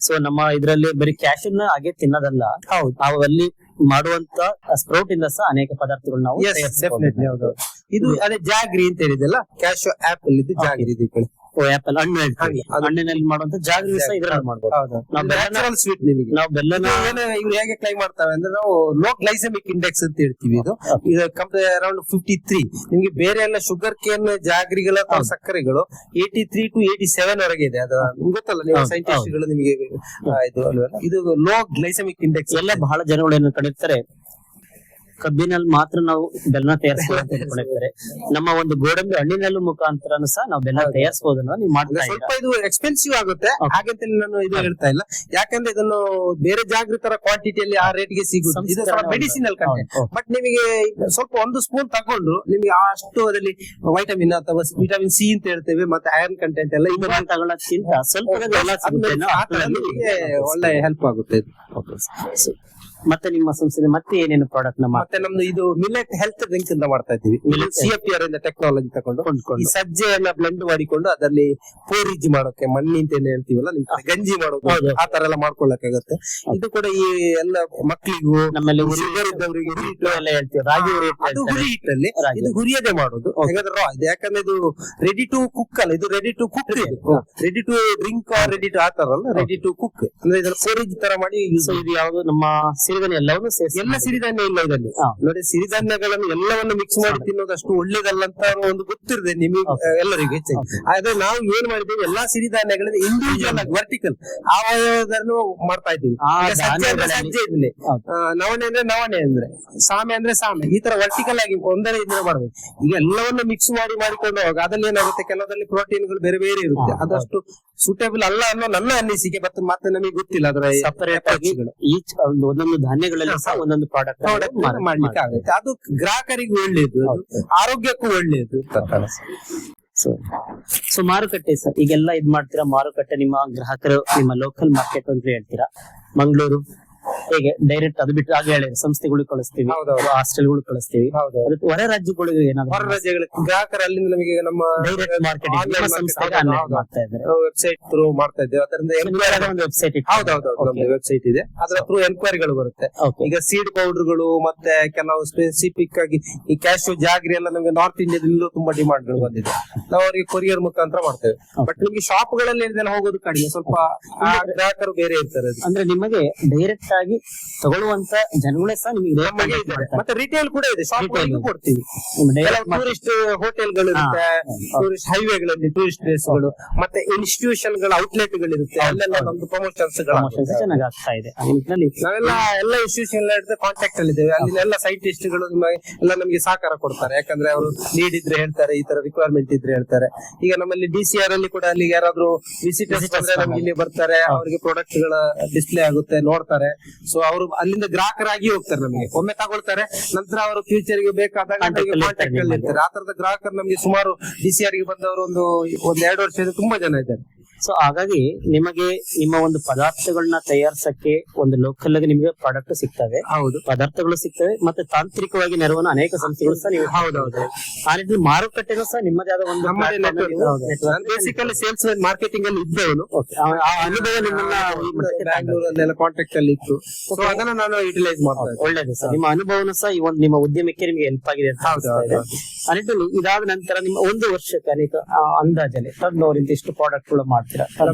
ಸೊ ನಮ್ಮ ಇದ್ರಲ್ಲಿ ಬರೀ ಕ್ಯಾಶ್ ಅನ್ನ ಹಾಗೆ ತಿನ್ನೋದಲ್ಲ, ಹೌದು, ಅವಲ್ಲಿ ಮಾಡುವಂತ ಸ್ಪ್ರೌಟ್ ಇಂದ ಸಹ ಅನೇಕ ಪದಾರ್ಥಗಳು ನಾವು ಡೆಫಿನೆಟ್ಲಿ. ಹೌದು, ಇದು ಅದೇ ಜಾಗ್ರಿ ಅಂತ ಹೇಳಿದೆಲ್ಲ, ಕ್ಯಾಶ್ ಆಪಲ್ ಇದು ಜಾಗ್ರಿ. ಇದು ಕಡೆ ಆಪಲ್ ಹಣ್ಣು ಹೇಳ್ತೀವಿ, ಹಣ್ಣಿನಲ್ಲಿ ಮಾಡುವಂತ ಜಾಗ್ರಿ ಸಹ ಇದ್ರಲ್ಲಿ ಮಾಡಬಹುದು. Natural sweet. ನಿಮಗೆ ನಾವು ಬೆಲ್ಲನ ಇವ್ರು ಹೇಗೆ ಕ್ಲೈಮ್ ಮಾಡ್ತಾವೆ ಅಂದ್ರೆ, ನಾವು ಲೋ ಗ್ಲೈಸೆಮಿಕ್ ಇಂಡೆಕ್ಸ್ ಅಂತ ಹೇಳ್ತೀವಿ. ಇದು ಅರೌಂಡ್ 53. ನಿಮ್ಗೆ ಬೇರೆ ಎಲ್ಲ ಶುಗರ್ ಕೇನ್ ಜಾಗ್ರಿಗಳ ಸಕ್ಕರೆಗಳು 83 to 87 ವರೆಗೆ ಇದೆ. ಅದು ಗೊತ್ತಲ್ಲ, ನೀವು ಸೈಂಟಿಸ್ಟ್ ಗಳು ನಿಮಗೆ ಇದು ಅಲ್ವಾ. ಇದು ಲೋ ಗ್ಲೈಸೆಮಿಕ್ ಇಂಡೆಕ್ಸ್. ಎಲ್ಲ ಬಹಳ ಜನಗಳು ಏನು ಕಡಿತಾರೆ, ಕಬ್ಬಿನಲ್ಲಿ ಮಾತ್ರ ನಾವು ಬೆಲ್ಲ ತಯಾರಿಸಬಹುದು ಅಂತ ಹೇಳ್ಕೊಂಡಿರ್ತಾರೆ. ನಮ್ಮ ಒಂದು ಗೋಡಂಬಿ ಹಣ್ಣಿನಲ್ಲೂ ಮುಖಾಂತರ ಸಹ ನಾವು ಬೆಲ್ಲ ತಯಾರಿಸಬಹುದು ಅನ್ನೋದು ನೀವು ಮಾಡ್ತಾ ಇದ್ದೀರಾ. ಸ್ವಲ್ಪ ಇದು ಎಕ್ಸ್ಪೆನ್ಸಿವ್ ಆಗುತ್ತೆ, ಹಾಗಂತ ನಾನು ಇದು ಹೇಳ್ತಾ ಇಲ್ಲ. ಯಾಕಂದ್ರೆ ಇದನ್ನು ಬೇರೆ ಜಾಗ್ರಿ ತರ ಕ್ವಾಂಟಿಟಿಯಲ್ಲಿ ಆ ರೇಟ್ ಗೆ ಸಿಗುತ್ತೆ. ಇದು ಮೆಡಿಸಿನಲ್ ಕಂಟೆಂಟ್. ಬಟ್ ನಿಮಗೆ ಸ್ವಲ್ಪ ಒಂದು ಸ್ಪೂನ್ ತಗೊಂಡ್ರು ನಿಮಗೆ ಅಷ್ಟು ಅದರಲ್ಲಿ ವೈಟಮಿನ್ ಅಥವಾ ವಿಟಮಿನ್ ಸಿ ಅಂತ ಹೇಳ್ತೇವೆ, ಮತ್ತೆ ಐರನ್ ಕಂಟೆಂಟ್ ಎಲ್ಲ ಇದನ್ನ ತಗೊಳ್ಳೋದ್ಕಿಂತ ಸ್ವಲ್ಪ ಒಳ್ಳೆ ಹೆಲ್ಪ್ ಆಗುತ್ತೆ. ಮತ್ತೆ ನಿಮ್ಮ ಸಂಸ್ಥೆ ಮತ್ತೆ ಏನೇನು ಪ್ರಾಡಕ್ಟ್ ಮತ್ತೆ ನಮ್ದು ಇದು ಮಿಲೆಟ್ ಹೆಲ್ತ್ ಡ್ರಿಂಕ್ ಅಂತ ಮಾಡ್ತಾ ಇದ್ದೀವಿ. CFTR ಇಂದ ಟೆಕ್ನಾಲಜಿ ತಗೊಂಡು ಈ ಸಜ್ಜೆಯನ್ನ ಬ್ಲೆಂಡ್ ಮಾಡಿಕೊಂಡು ಅದರಲ್ಲಿ ಪೋರಿಜ್ ಮಾಡೋಕೆ, ಮಣ್ಣಿ ಅಂತ ಏನ್ ಹೇಳ್ತೀವಲ್ಲ ನಿಮ್ ಕಡೆ, ಗಂಜಿ ಮಾಡೋದು, ಆ ತರ ಎಲ್ಲ ಮಾಡ್ಕೊಳ್ಳಕ್ಕಾಗತ್ತೆ. ಇದು ಕೂಡ ಈ ಎಲ್ಲ ಮಕ್ಕಳಿಗೂ, ನಮ್ಮಲ್ಲಿ ಶುಗರ್ ಇದ್ದವರಿಗೆ ಎಲ್ಲ ಹೇಳ್ತೀವಿ, ರಾಗಿ ಅದು ಹುರಿ ಹಿಟ್ಟಲ್ಲಿ, ಇದು ಹುರಿಯದೆ ಮಾಡೋದು. ಹಾಗಾದ್ರೆ ರಾ ಇದು, ಯಾಕಂದ್ರೆ ಇದು ರೆಡಿ ಟು ಕುಕ್ ಅಲ್ಲ, ಇದು ready to cook. Ready to drink or ready to ಆ ತರ ಅಲ್ಲ, ರೆಡಿ ಟು ಕುಕ್ ಅಂದ್ರೆ ಇದನ್ನ ಪೋರಿಜ್ ತರ ಮಾಡಿ. ಇದು ಯಾವುದು ನಮ್ಮ ಸಿರಿಧಾನ್ಯ ಎಲ್ಲವನ್ನೂ ಎಲ್ಲ ಸಿರಿಧಾನ್ಯ ಇಲ್ಲ ಇದರಲ್ಲಿ. ನೋಡಿ, ಸಿರಿಧಾನ್ಯಗಳನ್ನು ಎಲ್ಲವನ್ನು ಮಿಕ್ಸ್ ಮಾಡಿ ತಿನ್ನೋದು ಅಷ್ಟು ಒಳ್ಳೇದಲ್ಲ ಅಂತ ಒಂದು ಗೊತ್ತಿರದೆ ನಿಮಗೆ ಎಲ್ಲರಿಗೂ ಹೆಚ್ಚಾಗಿ. ಆದ್ರೆ ನಾವು ಏನ್ ಮಾಡಿದ್ದೇವೆ, ಎಲ್ಲಾ ಸಿರಿಧಾನ್ಯಗಳಿಂದ ಇಂಡಿವಿಜುವಲ್ ಆಗಿ ವರ್ಟಿಕಲ್ ಆವಯವದನ್ನು ಮಾಡ್ತಾ ಇದ್ದೀವಿ. ಸಜ್ಜೆ ಇದ್ಲಿ, ನವಣೆ ಅಂದ್ರೆ ನವಣೆ, ಅಂದ್ರೆ ಸಾಮೆ ಅಂದ್ರೆ ಸಾಮೆ, ಈ ತರ ವರ್ಟಿಕಲ್ ಆಗಿ ಒಂದನೇ ಇದನ್ನ ಮಾಡ್ಬೇಕು. ಈಗ ಎಲ್ಲವನ್ನು ಮಿಕ್ಸ್ ಮಾಡಿಕೊಂಡು ಹೋಗ ಅದ್ರಲ್ಲಿ ಏನಾಗುತ್ತೆ, ಕೆಲವರಲ್ಲಿ ಪ್ರೋಟೀನ್ಗಳು ಬೇರೆ ಬೇರೆ ಇರುತ್ತೆ, ಅದಷ್ಟು ಸೂಟೇಬಲ್ ಅಲ್ಲ ಅನ್ನೋ ನನ್ನ ಅನಿಸಿಕೆ. ಮತ್ತೆ ನಮಗೆ ಗೊತ್ತಿಲ್ಲ ಅದರ ಸಪರೇಟ್ ಆಗಿ ಈಚ್ ಒಂದೊಂದು ಧಾನ್ಯಗಳಲ್ಲಿ ಸಹ ಒಂದೊಂದು ಪ್ರಾಡಕ್ಟ್ ಮಾಡ್ಲಿಕ್ಕೆ ಆಗುತ್ತೆ. ಅದು ಗ್ರಾಹಕರಿಗೂ ಒಳ್ಳೇದು, ಆರೋಗ್ಯಕ್ಕೂ ಒಳ್ಳೇದು. ಸೊ ಮಾರುಕಟ್ಟೆ ಸರ್, ಈಗೆಲ್ಲ ಇದ್ ಮಾಡ್ತೀರಾ, ಮಾರುಕಟ್ಟೆ ನಿಮ್ಮ ಗ್ರಾಹಕರು ನಿಮ್ಮ ಲೋಕಲ್ ಮಾರ್ಕೆಟ್ ಅಂತ ಹೇಳ್ತೀರಾ. ಮಂಗಳೂರು ಹೇಗೆ ಡೈರೆಕ್ಟ್ ಅದು ಬಿಟ್ಟು ಆಗ ಹೇಳಿದ್ರೆ ಸಂಸ್ಥೆಗಳಿಗೆ ಕಳಿಸ್ತೀವಿ, ಹಾಸ್ಟೆಲ್ಗಳು ಕಳಿಸ್ತೀವಿ, ಅದಕ್ಕೆ ಹೊರ ರಾಜ್ಯಗಳಿಗೆ ಏನಾದ್ರು ಹೊರ ರಾಜ್ಯಗಳಿಗೆ ಗ್ರಾಹಕರು ಅಲ್ಲಿಂದ ನಮಗೆ ನಮ್ಮ ಡೈರೆಕ್ಟ್ ಮಾರ್ಕೆಟಿಂಗ್ ಮಾಡ್ತಾ ಇದ್ದಾರೆ, ವೆಬ್ಸೈಟ್ ಥ್ರೂ ಮಾಡ್ತಾ ಇದ್ದೇವೆ. ಅದರಿಂದ ಒಂದು ವೆಬ್ಸೈಟ್ ವೆಬ್ಸೈಟ್ ಇದೆ, ಅದರ ಥ್ರೂ ಎನ್ಕ್ವೈರಿಗಳು ಬರುತ್ತೆ. ಈಗ ಸೀಡ್ ಪೌಡರ್ಗಳು ಮತ್ತೆ ಕೆಲವು ಸ್ಪೆಸಿಫಿಕ್ ಆಗಿ ಈ ಕ್ಯಾಶು ಜಾಗ್ರಿ ಎಲ್ಲ ನಮಗೆ ನಾರ್ತ್ ಇಂಡಿಯಾದಲ್ಲೂ ತುಂಬಾ ಡಿಮಾಂಡ್ಗಳು ಬಂದಿದೆ. ನಾವು ಅವರಿಗೆ ಕೊರಿಯರ್ ಮುಖಾಂತರ ಮಾಡ್ತೇವೆ. ಬಟ್ ನಿಮಗೆ ಶಾಪ್ ಗಳಲ್ಲಿ ಹೋಗೋದು ಕಡಿಮೆ, ಸ್ವಲ್ಪ ಗ್ರಾಹಕರು ಬೇರೆ ಇರ್ತಾರೆ. ಅಂದ್ರೆ ನಿಮಗೆ ಡೈರೆಕ್ಟ್ ಆಗಿ ತಗೊಳ್ಳುವಂತ ಜನಗಳೇ ಸಹ ನಿಮಗೆ ಇದ್ದಾರೆ. ಮತ್ತೆ ರಿಟೇಲ್ ಕೂಡ ಇದೆ, ಶಾಪ್ ಗಳಿಗೂ ಕೊಡ್ತೀವಿ. ಟೂರಿಸ್ಟ್ ಹೋಟೆಲ್ಗಳು ಇರುತ್ತೆ, ಟೂರಿಸ್ಟ್ ಹೈವೇಗಳಲ್ಲಿ ಟೂರಿಸ್ಟ್ ಪ್ಲೇಸ್ಗಳು, ಮತ್ತೆ ಇನ್ಸ್ಟಿಟ್ಯೂಷನ್ ಗಳ ಔಟ್ಲೆಟ್ ಗಳಿರುತ್ತೆ, ಅಲ್ಲೆಲ್ಲ ನಮ್ದು ಪ್ರಮೋಷನ್ಸ್ ಚೆನ್ನಾಗಿ ಆಗ್ತಾ ಇದೆ. ನಾವೆಲ್ಲ ಎಲ್ಲ ಇನ್ಸ್ಟಿಟ್ಯೂಷನ್ ಕಾಂಟ್ಯಾಕ್ಟ್ ಅಲ್ಲಿ ಇದ್ದೇವೆ. ಅಲ್ಲಿ ಎಲ್ಲ ಸೈಂಟಿಸ್ಟ್ ಗಳು ಎಲ್ಲ ನಮಗೆ ಸಹಕಾರ ಕೊಡ್ತಾರೆ. ಯಾಕಂದ್ರೆ ಅವರು ನೀಡ್ ಇದ್ರೆ ಹೇಳ್ತಾರೆ, ಈ ತರ ರಿಕ್ವೈರ್ಮೆಂಟ್ ಇದ್ರೆ ಹೇಳ್ತಾರೆ. ಈಗ ನಮ್ಮಲ್ಲಿ DCR ಅಲ್ಲಿ ಕೂಡ ಅಲ್ಲಿ ಯಾರಾದ್ರೂ ವಿಸಿಟರ್ಸ್ ಬಂದ್ರೆ ನಮ್ಗೆ ಇಲ್ಲಿ ಬರ್ತಾರೆ, ಅವರಿಗೆ ಪ್ರಾಡಕ್ಟ್ ಗಳ ಡಿಸ್ಪ್ಲೇ ಆಗುತ್ತೆ, ನೋಡ್ತಾರೆ. ಸೊ ಅವರು ಅಲ್ಲಿಂದ ಗ್ರಾಹಕರಾಗಿ ಹೋಗ್ತಾರೆ, ನಮಗೆ ಒಮ್ಮೆ ತಗೊಳ್ತಾರೆ, ನಂತರ ಅವರು ಫ್ಯೂಚರ್ ಗೆ ಬೇಕಾದಾಗ ಕಾಂಟ್ಯಾಕ್ಟ್ ಅಲ್ಲಿ ಇರ್ತಾರೆ. ಆ ತರದ ಗ್ರಾಹಕರು ನಮಗೆ ಸುಮಾರು DCR ಗೆ ಬಂದವರು ಒಂದು 2 ವರ್ಷದಿಂದ ತುಂಬಾ ಜನ ಇದ್ದಾರೆ. ಸೊ ಹಾಗಾಗಿ ನಿಮಗೆ ನಿಮ್ಮ ಒಂದು ಪದಾರ್ಥಗಳನ್ನ ತಯಾರಿಸಕ್ಕೆ ಒಂದು ಲೋಕಲ್ ಆಗಿ ನಿಮಗೆ ಪ್ರಾಡಕ್ಟ್ ಸಿಗ್ತವೆ, ಹೌದು ಪದಾರ್ಥಗಳು ಸಿಗ್ತವೆ, ಮತ್ತೆ ತಾಂತ್ರಿಕವಾಗಿ ನೆರವನ್ನು ಅನೇಕ ಸಂಸ್ಥೆಗಳು ಸಹ ನೀವು ಹೌದೌದು. ಆ ನಿಟ್ಟಿನಲ್ಲಿ ಮಾರುಕಟ್ಟೆನೂ ಸಹ ನಿಮ್ಮದೇ ಆದ ಒಂದು ಬೇಸಿಕಲಿ ಸೇಲ್ಸ್ ಮಾರ್ಕೆಟಿಂಗ್ ಅಲ್ಲಿ ಇದ್ದವನು. ಆ ಅನುಭವ ನಿಮ್ಮನ್ನ ಈ ಮಟ್ಟಕ್ಕೆ ಬ್ಯಾಂಗ್ಳೂರಲ್ಲೆಲ್ಲ ಕಾಂಟ್ಯಾಕ್ಟ್ ಅಲ್ಲಿ ಇತ್ತು. ಸೊ ಅದನ್ನ ನಾನು ಯುಟಿಲೈಸ್ ಮಾಡ್ತಾ ಇದ್ದೆ. ಒಳ್ಳೇದು ಸರ್, ನಿಮ್ಮ ಅನುಭವನೂ ಸಹ ಈ ಒಂದು ನಿಮ್ಮ ಉದ್ಯಮಕ್ಕೆ ನಿಮಗೆ ಹೆಲ್ಪ್ ಆಗಿದೆ ಅಂತ ಅನಿಸ್ತಾ ಇದೆ. ಆ ನಿಟ್ಟಿನಲ್ಲಿ ಇದಾದ ನಂತರ ನಿಮ್ಮ ಒಂದು ವರ್ಷಕ್ಕೆ ಅನೇಕ ಅಂದಾಜಲ್ಲಿ ಟರ್ನ್ ಓವರ್ ಇಂತಿಷ್ಟು ಪ್ರಾಡಕ್ಟ್ ಗಳು ಮಾಡ್ತೀರಾ?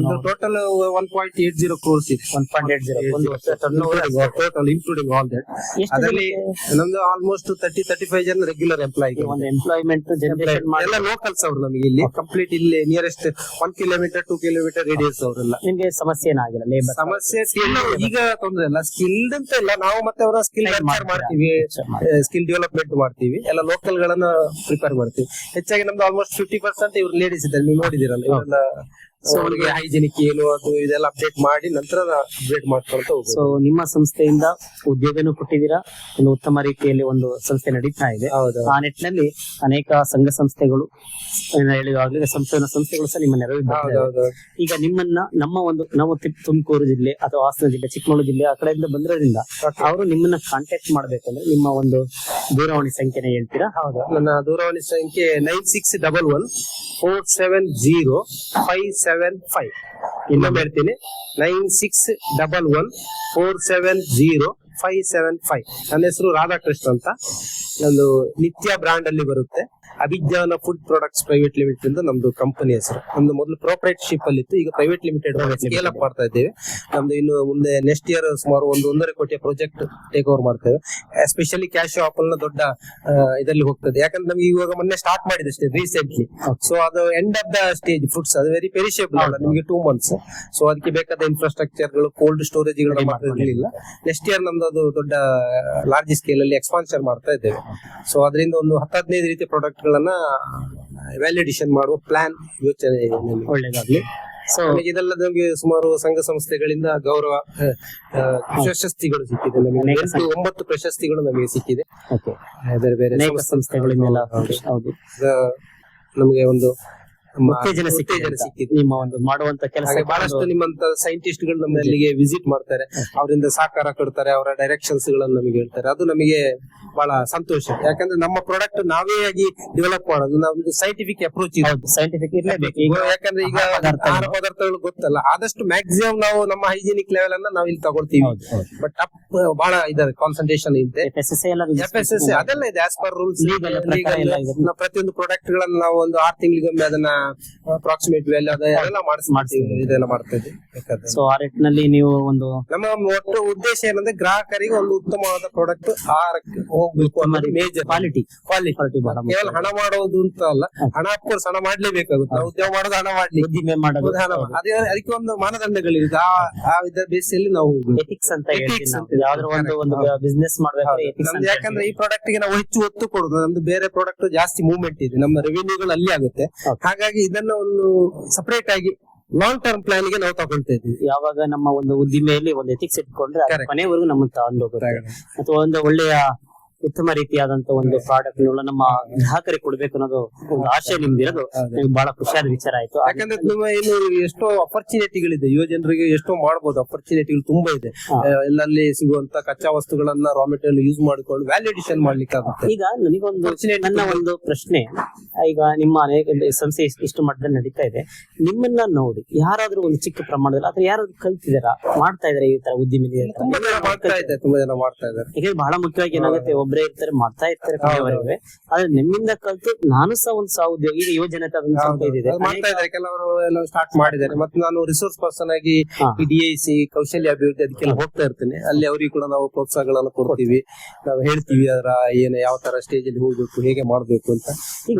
ಟೋಟಲ್ 1.80 crores ಇದೆ. 1.80 ಒಂದು ವರ್ಷ turn over total including all that. ಅದರಲ್ಲಿ ನಮ್ದು ಆಲ್ಮೋಸ್ಟ್ 30-35 ಜನ ರೆಗ್ಯುಲರ್ ಎಂಪ್ಲಾಯ್. ಒಂದು ಎಂಪ್ಲಾಯ್ಮೆಂಟ್ ಜನರೇಷನ್ ಮಾಡಿ ಎಲ್ಲ ಲೋಕಲ್ಸ್ ಅವರು ನಮಗೆ ಇಲ್ಲಿ ಕಂಪ್ಲೀಟ್ ಇಲ್ಲಿ ನಿಯರೆಸ್ಟ್ 1 kilometer 2 kilometer ರೇಡಿಯಸ್ ಅವರೆಲ್ಲ. ನಿಮ್ಗೆ ಸಮಸ್ಯೆ ಏನಾಗಿಲ್ಲ? ಲೇಬರ್ ಸಮಸ್ಯೆ ಈಗ ತೊಂದ್ರೆ ಇಲ್ಲ. ಸ್ಕಿಲ್ಡ್ ಅಂತ ಇಲ್ಲ, ನಾವು ಮತ್ತೆ ಅವರ ಸ್ಕಿಲ್ ಮಾಡ್ತೀವಿ, ಸ್ಕಿಲ್ ಡೆವಲಪ್ಮೆಂಟ್ ಮಾಡ್ತೀವಿ, ಎಲ್ಲ ಲೋಕಲ್ ಗಳನ್ನ ಪ್ರಿಪೇರ್ ಮಾಡ್ತೀವಿ. ಹೆಚ್ಚಾಗಿ ನಮ್ದು ಆಲ್ಮೋಸ್ಟ್ 50% ಇವ್ರು ಲೇಡೀಸ್ ಇದ್ದಾರೆ, ನೀವು ನೋಡಿದಿರಲ್ಲ. ಇವರೆಲ್ಲ ಸೊ ಅವರಿಗೆ ಹೈಜಿನಿಕ್ ಏನು ಅದು ಇದೆಲ್ಲ ಅಪ್ಡೇಟ್ ಮಾಡಿ ನಂತರ ಅಪ್ಡೇಟ್ ಮಾಡ್ಕೊಳ್ತಾ ಹೋಗ್ಬೋದು. ಸೊ ನಿಮ್ಮ ಸಂಸ್ಥೆಯಿಂದ ಉದ್ಯೋಗನೂ ಕೊಟ್ಟಿದ್ದೀರಾ, ಒಂದು ಉತ್ತಮ ರೀತಿಯಲ್ಲಿ ಒಂದು ಸಂಸ್ಥೆ ನಡೀತಾ ಇದೆ. ಆ ನಿಟ್ಟಿನಲ್ಲಿ ಅನೇಕ ಸಂಘ ಸಂಸ್ಥೆಗಳು ಹೇಳಿದಾಗಲೇ ಸಂಶೋಧನಾ ಸಂಸ್ಥೆಗಳು ಸಹ ನಿಮ್ಮ ನೆರವಿದ್ದಾರೆ. ಈಗ ನಿಮ್ಮನ್ನ ನಾವು ತುಮಕೂರು ಜಿಲ್ಲೆ ಅಥವಾ ಹಾಸನ ಜಿಲ್ಲೆ, ಚಿಕ್ಕಮಗಳೂರು ಜಿಲ್ಲೆ ಆ ಕಡೆಯಿಂದ ಬಂದಿರೋದ್ರಿಂದ ಅವರು ನಿಮ್ಮನ್ನ ಕಾಂಟ್ಯಾಕ್ಟ್ ಮಾಡ್ಬೇಕಂದ್ರೆ ನಿಮ್ಮ ಒಂದು ದೂರವಾಣಿ ಸಂಖ್ಯೆನ ಹೇಳ್ತೀರಾ? ಹೌದಾ, ನನ್ನ ದೂರವಾಣಿ ಸಂಖ್ಯೆ 9611470575. ಇನ್ನೊಮ್ಮೆ ಹೇಳ್ತೀನಿ, 9611470575. ನನ್ನ ಹೆಸರು ರಾಧಾಕೃಷ್ಣ ಅಂತ. ನಂದು ನಿತ್ಯ ಬ್ರಾಂಡ್ ಅಲ್ಲಿ ಬರುತ್ತೆ. Abhijnana food products private limited ಅಂತ ನಮ್ದು ಕಂಪನಿ ಹೆಸರು. ನಮ್ದು ಮೊದಲು ಪ್ರೊಪ್ರೈಟರ್ಶಿಪ್ ಅಲ್ಲಿ ಇತ್ತು, ಈಗ ಪ್ರೈವೇಟ್ ಲಿಮಿಟೆಡ್ ಸ್ಕೇಲ್ ಅಪ್ ಮಾಡ್ತಾ ಇದ್ದೇವೆ. ನಮ್ದು ಇನ್ನು ಮುಂದೆ ನೆಕ್ಸ್ಟ್ ಇಯರ್ ಸುಮಾರು 1.5 ಕೋಟಿ ಪ್ರಾಜೆಕ್ಟ್ ಟೇಕ್ ಓವರ್ ಮಾಡ್ತೇವೆ. ಎಸ್ಪೆಷಲಿ ಕ್ಯಾಶ್ ಆಪಲ್ ನ ದೊಡ್ಡ ಇದರಲ್ಲಿ ಹೋಗ್ತದೆ. ಯಾಕಂದ್ರೆ ನಮ್ಗೆ ಇವಾಗ ಮೊನ್ನೆ ಸ್ಟಾರ್ಟ್ ಮಾಡಿದೆ ಅಷ್ಟೇ ರೀಸೆಂಟ್ಲಿ. ಸೊ ಅದು end of the stage foods, ಅದು ವೆರಿ ಪೆರಿಷೇಬಲ್ ಅಲ್ಲ, ನಿಮಗೆ 2 months. ಸೊ ಅದಕ್ಕೆ ಬೇಕಾದ ಇನ್ಫ್ರಾಸ್ಟ್ರಕ್ಚರ್ ಗಳು, ಕೋಲ್ಡ್ ಸ್ಟೋರೇಜ್ ಗಳು ಇರಲಿಲ್ಲ. ನೆಕ್ಸ್ಟ್ ಇಯರ್ ನಮ್ದು ಅದು ದೊಡ್ಡ ಲಾರ್ಜ್ ಸ್ಕೇಲ್ ಅಲ್ಲಿ ಎಕ್ಸ್ಪಾನ್ಷನ್ ಮಾಡ್ತಾ ಇದ್ದೇವೆ. ಸೊ ಅದರಿಂದ ಒಂದು 10-15 ರೀತಿಯ ಪ್ರಾಡಕ್ಟ್ ಗಳನ್ನ ವ್ಯಾಲಿಡೇಷನ್ ಮಾಡುವ ಪ್ಲಾನ್ ಯೋಚನೆ ಇದೆ. ಒಳ್ಳೇದಾಗ್ಲಿ. ಸೊ ಇದೆಲ್ಲ ನಮಗೆ ಸುಮಾರು ಸಂಘ ಸಂಸ್ಥೆಗಳಿಂದ ಗೌರವ ಪ್ರಶಸ್ತಿಗಳು ಸಿಕ್ಕಿದೆ. ನಮಗೆ 9 ಪ್ರಶಸ್ತಿಗಳು ನಮಗೆ ಸಿಕ್ಕಿದೆ. ಬೇರೆ ಬೇರೆ ಸಂಸ್ಥೆಗಳಿಂದ ನಮಗೆ ಒಂದು ಉತ್ತೇಜನ ಸಿಕ್ಕಿದೆ. ನಿಮ್ಮ ಒಂದು ಮಾಡುವಂತ ಕೆಲಸ ಬಹಳಷ್ಟು ನಿಮ್ಮಂತ ಸೈಂಟಿಸ್ಟ್ ಗಳು ನಮ್ಮಲ್ಲಿಗೆ ವಿಸಿಟ್ ಮಾಡ್ತಾರೆ, ಅವರಿಂದ ಸಹಕಾರ ಕೊಡ್ತಾರೆ, ಅವರ ಡೈರೆಕ್ಷನ್ಸ್ ಗಳನ್ನು ನಮಗೆ ಹೇಳ್ತಾರೆ. ಅದು ನಮಗೆ ಬಹಳ ಸಂತೋಷ. ಯಾಕಂದ್ರೆ ನಮ್ಮ ಪ್ರಾಡಕ್ಟ್ ನಾವೇ ಆಗಿ ಡೆವಲಪ್ ಮಾಡೋದು, ನಮ್ದು ಸೈಂಟಿಫಿಕ್ ಅಪ್ರೋಚ್ ಇದೆ. ಸೈಂಟಿಫಿಕ್ ಇರಲೇಬೇಕು. ಯಾಕಂದ್ರೆ ಈಗ ಆಹಾರ ಪದಾರ್ಥಗಳು ಗೊತ್ತಲ್ಲ, ಆದಷ್ಟು ಮ್ಯಾಕ್ಸಿಮಮ್ ನಾವು ನಮ್ಮ ಹೈಜಿನಿಕ್ ಲೆವೆಲ್ ಅನ್ನ ನಾವು ಇಲ್ಲಿ ತಗೊಳ್ತೀವಿ. ಬಟ್ ಬಹಳ ಇದೆ ಕಾನ್ಸಂಟ್ರೇಷನ್ ಇದೆ, FSSAI ಅದೆಲ್ಲ ಇದೆ. ಆಸ್ ಪರ್ ರೂಲ್ಸ್ ಪ್ರತಿಯೊಂದು ಪ್ರಾಡಕ್ಟ್ ಗಳನ್ನ ನಾವು ಒಂದು 6 ತಿಂಗಳಿಗೊಮ್ಮೆ ಅದನ್ನ ಅಪ್ರಾಕ್ಸಿಮೇಟ್ ವ್ಯಾಲ್ಯೂ ಅದೆಲ್ಲ ಮಾಡಿಸ್ತೀವಿ, ಇದೆಲ್ಲ ಮಾಡ್ತಾ ಇದ್ದೀವಿ. ಸೊ ಆ ರೇಟ್ನಲ್ಲಿ ನೀವು ಒಂದು ನಮ್ಮ ಒಟ್ಟು ಉದ್ದೇಶ ಏನಂದ್ರೆ ಗ್ರಾಹಕರಿಗೆ ಒಂದು ಉತ್ತಮವಾದ ಪ್ರಾಡಕ್ಟ್ ಆಹಾರಕ್ಕೆ ಹೋಗ್ಬೇಕು ಅನ್ನೋದು ಮೇಜರ್. ಕ್ವಾಲಿಟಿ ಕೇವಲ ಹಣ ಮಾಡೋದು ಅಂತ ಅಲ್ಲ, ಹಣ ಅಫ್ಕೋರ್ಸ್ ಹಣ ಮಾಡ್ಲೇಬೇಕಾಗುತ್ತೆ. ನಾವು ಉದ್ಯೋಗ ಮಾಡೋದು ಹಣ ಮಾಡ್ಲಿಕ್ಕೆ, ಅದಕ್ಕೆ ಒಂದು ಮಾನದಂಡಗಳಿರುತ್ತೆ. ಆ ಇದರ ಬೇಸಿಯಲ್ಲಿ ನಾವು ಎಥಿಕ್ಸ್ ಅಂತ ಯಾವ್ದಾದ್ರು ಒಂದು ಬಿಸ್ನೆಸ್ ಮಾಡ್ಬೇಕು. ಯಾಕಂದ್ರೆ ಈ ಪ್ರಾಡಕ್ಟ್ ಗೆ ನಾವು ಹೆಚ್ಚು ಒತ್ತು ಕೊಡುದು, ನಮ್ದು ಬೇರೆ ಪ್ರಾಡಕ್ಟ್ ಜಾಸ್ತಿ ಮೂವ್ಮೆಂಟ್ ಇದೆ, ನಮ್ಮ ರೆವಿನ್ಯೂಗಳು ಅಲ್ಲಿ ಆಗುತ್ತೆ. ಹಾಗಾಗಿ ಇದನ್ನ ಒಂದು ಸಪರೇಟ್ ಆಗಿ ಲಾಂಗ್ ಟರ್ಮ್ ಪ್ಲಾನ್ ಗೆ ನಾವು ತಗೊಳ್ತಾ ಇದ್ದೀವಿ. ಯಾವಾಗ ನಮ್ಮ ಒಂದು ಉದ್ದಿಮೆಯಲ್ಲಿ ಒಂದು ಎಥಿಕ್ಸ್ ಇಟ್ಕೊಂಡ್ರೆ ಕೊನೆವರೆಗೂ ನಮ್ಮನ್ನು ತಗೊಂಡು ಹೋಗುತ್ತೆ. ಅಥವಾ ಒಂದು ಒಳ್ಳೆಯ ಉತ್ತಮ ರೀತಿಯಾದಂತ ಒಂದು ಪ್ರಾಡಕ್ಟ್ ನಮ್ಮ ಗ್ರಾಹಕರಿಗೆ ಕೊಡ್ಬೇಕು ಅನ್ನೋದು ಒಂದು ಆಶಯ ನಿಮ್ದಿರೋದು ಬಹಳ ಖುಷಿಯಾದ ವಿಚಾರ ಆಯ್ತು. ಯಾಕಂದ್ರೆ ಏನು ಎಷ್ಟೋ ಅಪರ್ಚುನಿಟಿಗಳಿದೆ, ಯುವ ಜನರಿಗೆ ಎಷ್ಟೋ ಮಾಡಬಹುದು, ಅಪರ್ಚುನಿಟಿಗಳು ತುಂಬಾ ಇದೆ. ಎಲ್ಲಲ್ಲಿ ಸಿಗುವಂತ ಕಚ್ಚಾ ವಸ್ತುಗಳನ್ನ ರಾ ಮೆಟೀರಿಯಲ್ ಯೂಸ್ ಮಾಡಿಕೊಂಡು ವ್ಯಾಲ್ಯೂಡೇಷನ್ ಮಾಡ್ಲಿಕ್ಕೆ ಆಗುತ್ತೆ. ಈಗ ನನಗೊಂದು ನನ್ನ ಒಂದು ಪ್ರಶ್ನೆ, ಈಗ ನಿಮ್ಮ ಅನೇಕ ಸಂಸ್ಥೆ ಇಷ್ಟು ಮಟ್ಟದಲ್ಲಿ ನಡೀತಾ ಇದೆ, ನಿಮ್ಮನ್ನ ನೋಡಿ ಯಾರಾದ್ರೂ ಒಂದು ಚಿಕ್ಕ ಪ್ರಮಾಣದಲ್ಲಿ ಅಥವಾ ಯಾರಾದ್ರೂ ಕಲ್ತಿದಾರ ಮಾಡ್ತಾ ಇದಾರೆ ಈ ತರ ಉದ್ದಿಮೆ? ತುಂಬಾ ಜನ ಮಾಡ್ತಾ ಇದ್ದಾರೆ. ಈಗ ಬಹಳ ಮುಖ್ಯವಾಗಿ ಏನಾಗುತ್ತೆ, ಒಬ್ಬರೇ ಇರ್ತಾರೆ ಮಾಡ್ತಾ ಇರ್ತಾರೆ, ಆದ್ರೆ ನಿಮ್ಮಿಂದ ಕಲ್ತು ನಾನು ಸಹ ಒಂದು ಉದ್ಯೋಗ ಈಗ ಯೋಜನೆ ಮಾಡ್ತಾ ಇದ್ದಾರೆ. ಕೆಲವರು ಎಲ್ಲ ಸ್ಟಾರ್ಟ್ ಮಾಡಿದ್ದಾರೆ. ಮತ್ತೆ ನಾನು ರಿಸೋರ್ಸ್ ಪರ್ಸನ್ ಆಗಿ DIC ಕೌಶಲ್ಯ ಅಭಿವೃದ್ಧಿ ಅದಕ್ಕೆಲ್ಲ ಹೋಗ್ತಾ ಇರ್ತೇನೆ. ಅಲ್ಲಿ ಅವರಿಗೆ ಕೂಡ ನಾವು ಪ್ರೋತ್ಸಾಹಗಳನ್ನು ಕೊಡ್ತೀವಿ, ನಾವು ಹೇಳ್ತೀವಿ ಅದರ ಏನು ಯಾವ ತರ ಸ್ಟೇಜ್ ಅಲ್ಲಿ ಹೋಗ್ಬೇಕು, ಹೇಗೆ ಮಾಡ್ಬೇಕು ಅಂತ. ಈಗ